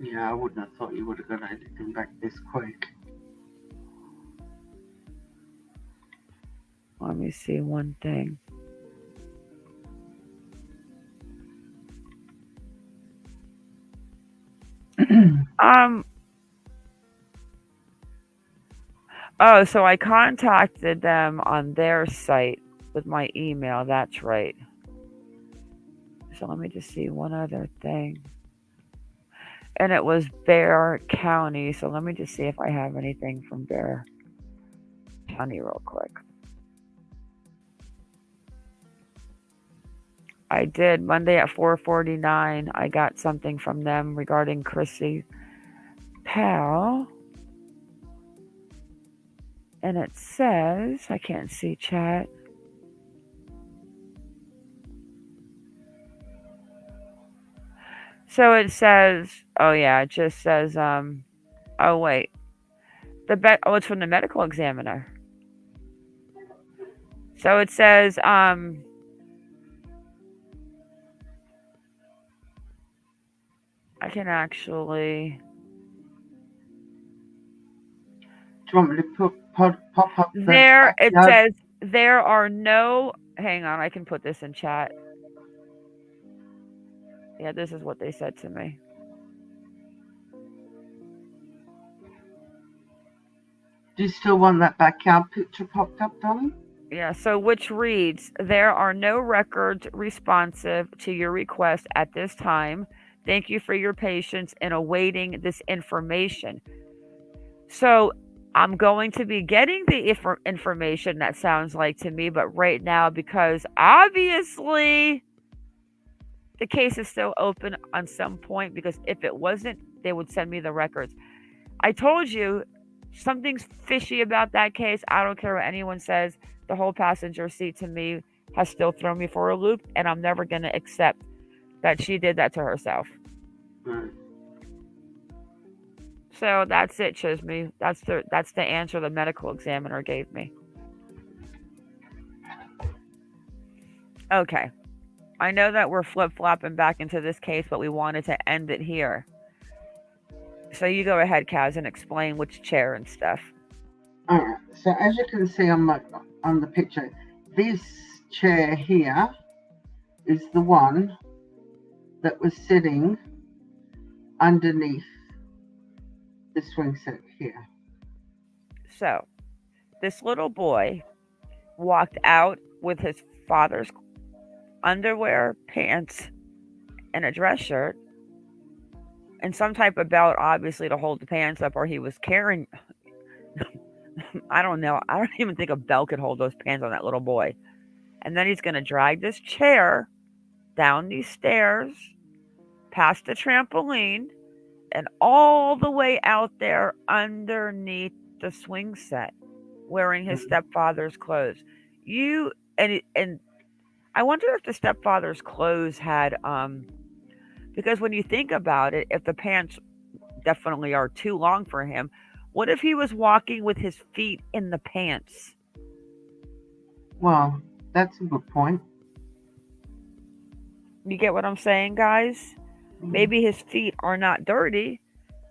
Yeah, I wouldn't have thought you would have got anything back this quick. Let me see one thing. Oh, so I contacted them on their site with my email. That's right. So let me just see one other thing. And it was Bear County. So let me just see if I have anything from Bear County real quick. I did Monday at 4:49. I got something from them regarding Chrissy Powell. And it says, I can't see chat. So it says, oh yeah, it just says, oh wait, it's from the medical examiner. So it says, I can actually. Do you want me to pop up There, it says there are no. Hang on, I can put this in chat. Yeah, this is what they said to me. Do you still want that backyard picture popped up, darling? Yeah, so which reads, there are no records responsive to your request at this time. Thank you for your patience in awaiting this information. So I'm going to be getting the information that sounds like to me, but right now, because obviously the case is still open on some point, because if it wasn't, they would send me the records. I told you something's fishy about that case. I don't care what anyone says. The whole passenger seat to me has still thrown me for a loop, and I'm never going to accept that she did that to herself. Right. So that's it, Chisme. That's the answer the medical examiner gave me. Okay. I know that we're flip flopping back into this case, but we wanted to end it here. So you go ahead, Kaz, and explain which chair and stuff. All right. So as you can see on the picture, this chair here is the one that was sitting underneath the swing set here. So this little boy walked out with his father's underwear, pants, and a dress shirt, and some type of belt, obviously, to hold the pants up, or he was carrying. I don't know. I don't even think a belt could hold those pants on that little boy. And then he's going to drag this chair down these stairs, past the trampoline, and all the way out there underneath the swing set, wearing his stepfather's clothes. And I wonder if the stepfather's clothes had because when you think about it, if the pants definitely are too long for him, what if he was walking with his feet in the pants? Well, that's a good point. You get what I'm saying, guys? Maybe his feet are not dirty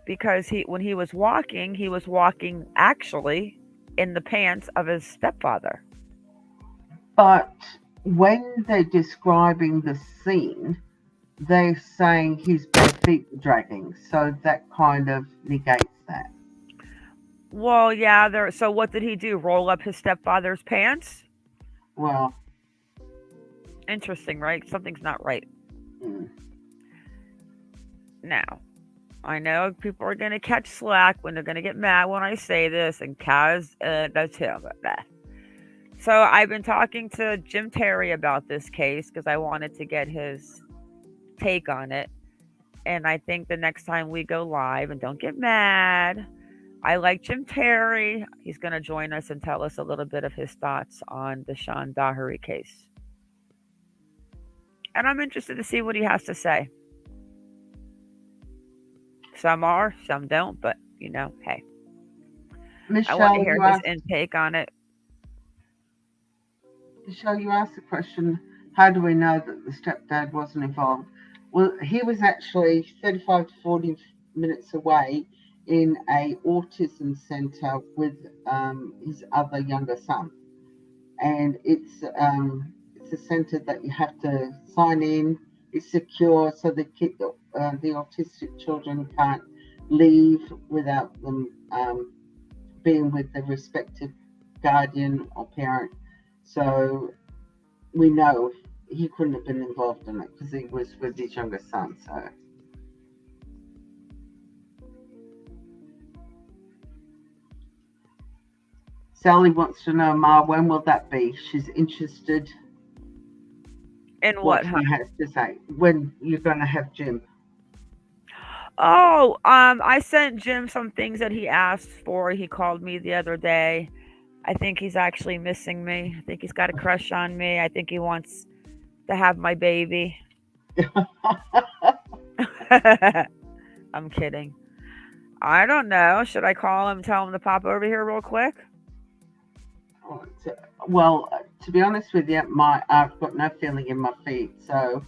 because when he was walking actually in the pants of his stepfather. But when they're describing the scene, they're saying his bare feet were dragging, so that kind of negates that. Well, yeah. So what did he do? Roll up his stepfather's pants? Well, interesting, right? Something's not right. Now, I know people are going to catch slack when they're going to get mad when I say this, and Kaz, that's him. So I've been talking to Jim Terry about this case because I wanted to get his take on it. And I think the next time we go live, and don't get mad, I like Jim Terry. He's going to join us and tell us a little bit of his thoughts on the Sean Daugherty case. And I'm interested to see what he has to say. Some are, some don't, but hey. Michelle, I want to hear his intake on it. Michelle, you asked the question, how do we know that the stepdad wasn't involved? Well, he was actually 35 to 40 minutes away in a autism centre with his other younger son. And it's a centre that you have to sign in. It's secure, so the autistic children can't leave without them being with the respective guardian or parent. So we know he couldn't have been involved in it because he was with his younger son. So Sally wants to know, Ma, when will that be? She's interested in what he has to say. When you're going to have Jim? Oh, I sent Jim some things that he asked for. He called me the other day. I think he's actually missing me. I think he's got a crush on me. I think he wants to have my baby. I'm kidding. I don't know. Should I call him and tell him to pop over here real quick? Well, to be honest with you, I've got no feeling in my feet, so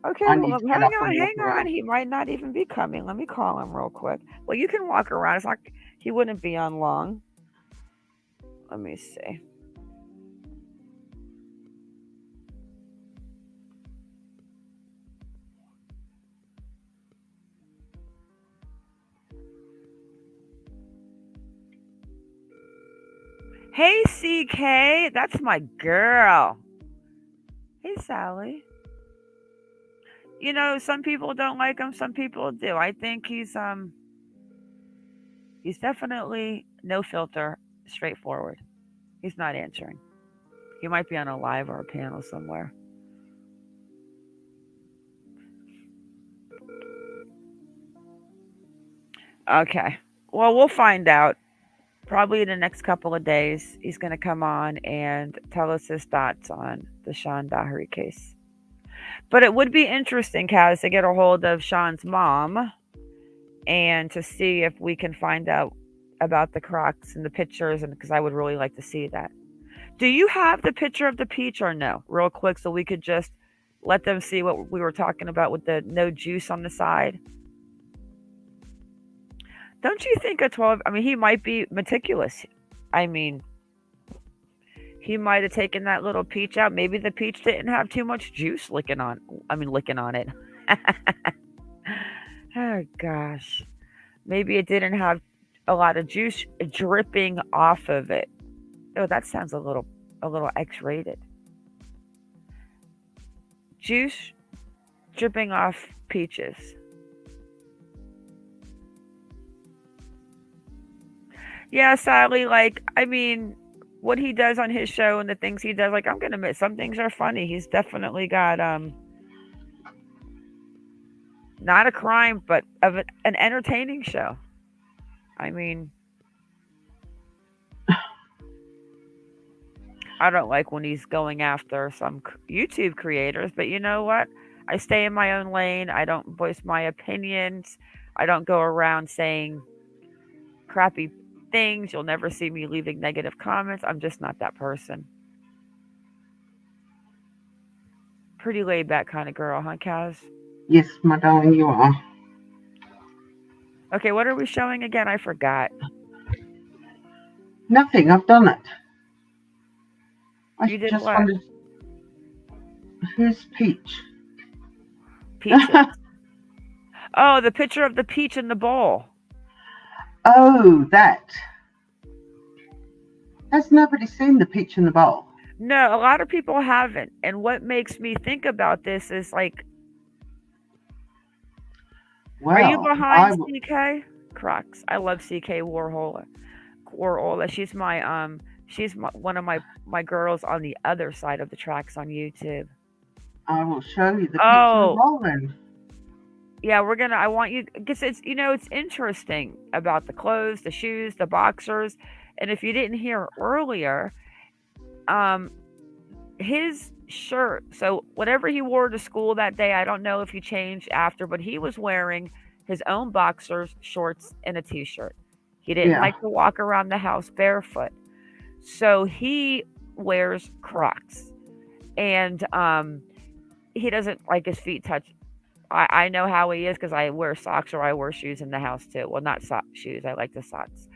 okay. Well, hang on. He might not even be coming. Let me call him real quick. Well, you can walk around. It's like he wouldn't be on long. Let me see. Hey, CK, that's my girl. Hey, Sally. You know, some people don't like him, some people do. I think he's definitely no filter, straightforward. He's not answering. He might be on a live or a panel somewhere. Okay. Well, we'll find out. Probably in the next couple of days, he's going to come on and tell us his thoughts on the Sean Daugherty case. But it would be interesting, Kaz, to get a hold of Sean's mom and to see if we can find out about the Crocs and the pictures, and because I would really like to see that. Do you have the picture of the peach or no? Real quick, so we could just let them see what we were talking about with the no juice on the side. Don't you think a 12? I mean, he might be meticulous. I mean, he might have taken that little peach out. Maybe the peach didn't have too much juice licking on. I mean, licking on it. Oh gosh. Maybe it didn't have a lot of juice dripping off of it. Oh, that sounds a little X-rated. Juice dripping off peaches. Yeah, Sally, like, I mean, what he does on his show and the things he does, like, I'm gonna admit some things are funny. He's definitely got not a crime, but of an entertaining show. I mean, I don't like when he's going after some YouTube creators, but you know what? I stay in my own lane. I don't voice my opinions. I don't go around saying crappy things. You'll never see me leaving negative comments. I'm just not that person. Pretty laid back kind of girl, huh, Kaz? Yes, my darling, you are. Okay, what are we showing again? I forgot. Nothing. I've done it. You did just what? wanted. Who's Peach? Peaches. Oh, the picture of the peach in the bowl. Oh, that. Has nobody seen the peach in the bowl? No, a lot of people haven't. And what makes me think about this is like, Well, are you behind CK Crocs? I love CK Warhola. She's one of my girls on the other side of the tracks on YouTube. I will show you the peach in the bowl then. Yeah, I want you, because it's interesting about the clothes, the shoes, the boxers. And if you didn't hear earlier, his shirt, so whatever he wore to school that day, I don't know if he changed after, but he was wearing his own boxers, shorts, and a t-shirt. He didn't like to walk around the house barefoot. So he wears Crocs. And he doesn't like his feet touch. I know how he is because I wear socks or I wear shoes in the house too. Well, not shoes. I like the socks.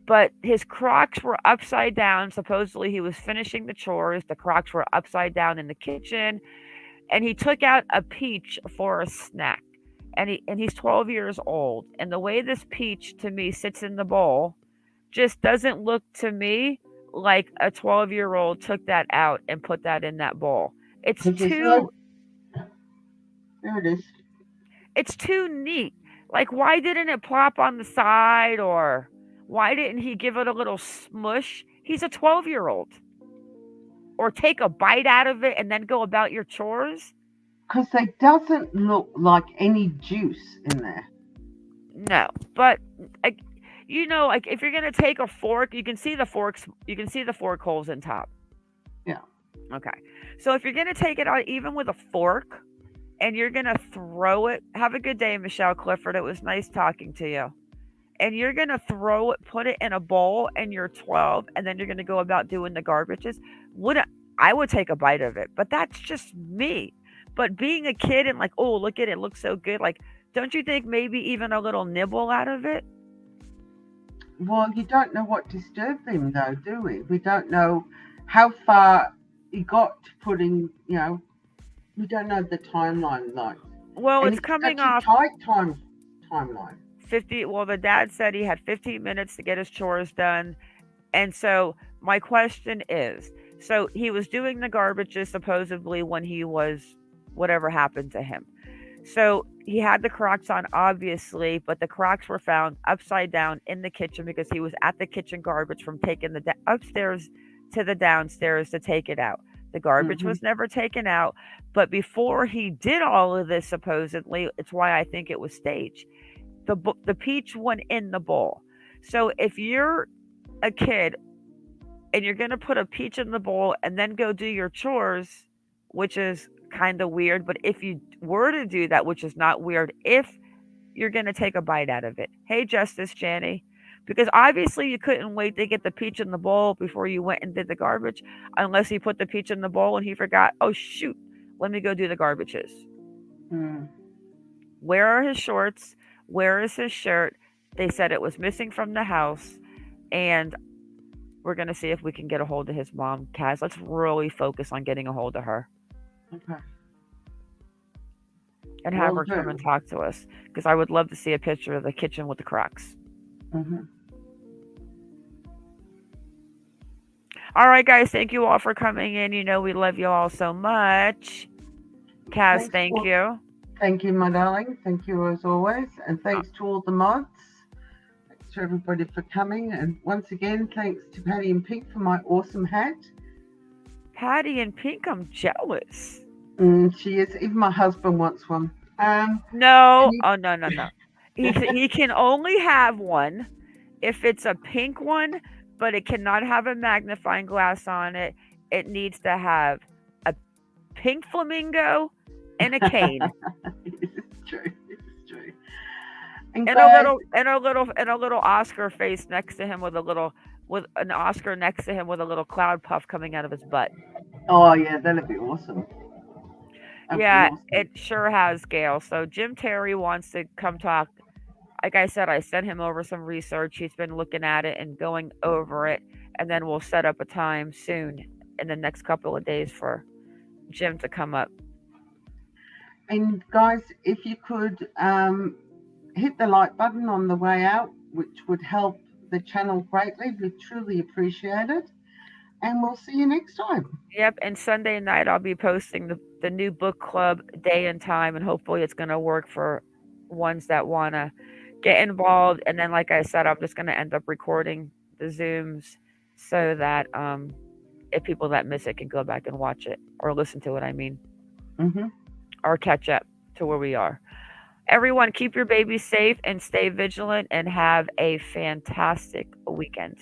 But his Crocs were upside down. Supposedly he was finishing the chores. The Crocs were upside down in the kitchen. And he took out a peach for a snack. And he's 12 years old. And the way this peach to me sits in the bowl just doesn't look to me like a 12-year-old took that out and put that in that bowl. It's too... There it is. It's too neat. Like, why didn't it plop on the side, or why didn't he give it a little smush? He's a 12-year-old. Or take a bite out of it and then go about your chores? Because it doesn't look like any juice in there. No, but like, like if you're gonna take a fork, you can see the forks. You can see the fork holes in top. Yeah. Okay. So if you're gonna take it out, even with a fork, and you're going to throw it. Have a good day, Michelle Clifford. It was nice talking to you. And you're going to throw it, put it in a bowl, and you're 12, and then you're going to go about doing the garbages. I would take a bite of it, but that's just me. But being a kid and like, oh, look at it, looks so good. Like, don't you think maybe even a little nibble out of it? Well, you don't know what disturbed him, though, do we? We don't know how far he got to putting, we don't know the timeline, like. Well, and it's coming such off a tight timeline. 50. Well, the dad said he had 15 minutes to get his chores done, and so My question is, so he was doing the garbages supposedly when he was whatever happened to him. So he had the Crocs on, obviously, but the Crocs were found upside down in the kitchen because he was at the kitchen garbage from taking the upstairs to the downstairs to take it out. The garbage Mm-hmm. was never taken out, but before he did all of this, supposedly, it's why I think it was staged. The peach went in the bowl. So if you're a kid and you're going to put a peach in the bowl and then go do your chores, which is kind of weird. But if you were to do that, which is not weird, if you're going to take a bite out of it. Hey, Justice Janny. Because obviously you couldn't wait to get the peach in the bowl before you went and did the garbage, unless he put the peach in the bowl and he forgot, oh, shoot, let me go do the garbages. Mm. Where are his shorts? Where is his shirt? They said it was missing from the house. And we're going to see if we can get a hold of his mom. Kaz, let's really focus on getting a hold of her Okay. and have Will her come do. and talk to us, because I would love to see a picture of the kitchen with the Crocs. Mm-hmm. All right, guys, thank you all for coming in. You know we love you all so much. Kaz, thank you. Thank you, my darling. Thank you as always. And thanks to all the mods. Thanks to everybody for coming. And once again, thanks to Patty and Pink for my awesome hat. Patty and Pink, I'm jealous. She is. Even my husband wants one. No. Oh, no. He can only have one if it's a pink one, but it cannot have a magnifying glass on it. It needs to have a pink flamingo and a cane. It's true. It's true. And a little Oscar face next to him with an Oscar next to him with a little cloud puff coming out of his butt. Oh yeah, that'd be awesome. That'd Yeah, be awesome. it sure has, Gail. So Jim Terry wants to come talk. Like I said, I sent him over some research. He's been looking at it and going over it, and then we'll set up a time soon in the next couple of days for Jim to come up. And guys, if you could hit the like button on the way out, which would help the channel greatly, we truly appreciate it. And we'll see you next time. Yep, and Sunday night I'll be posting the new book club day and time, and hopefully it's going to work for ones that want to get involved. And then, like I said, I'm just going to end up recording the Zooms so that if people that miss it can go back and watch it or listen to it, or catch up to where we are. Everyone, keep your babies safe and stay vigilant and have a fantastic weekend.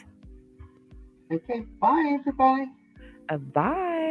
Okay, bye everybody. Bye.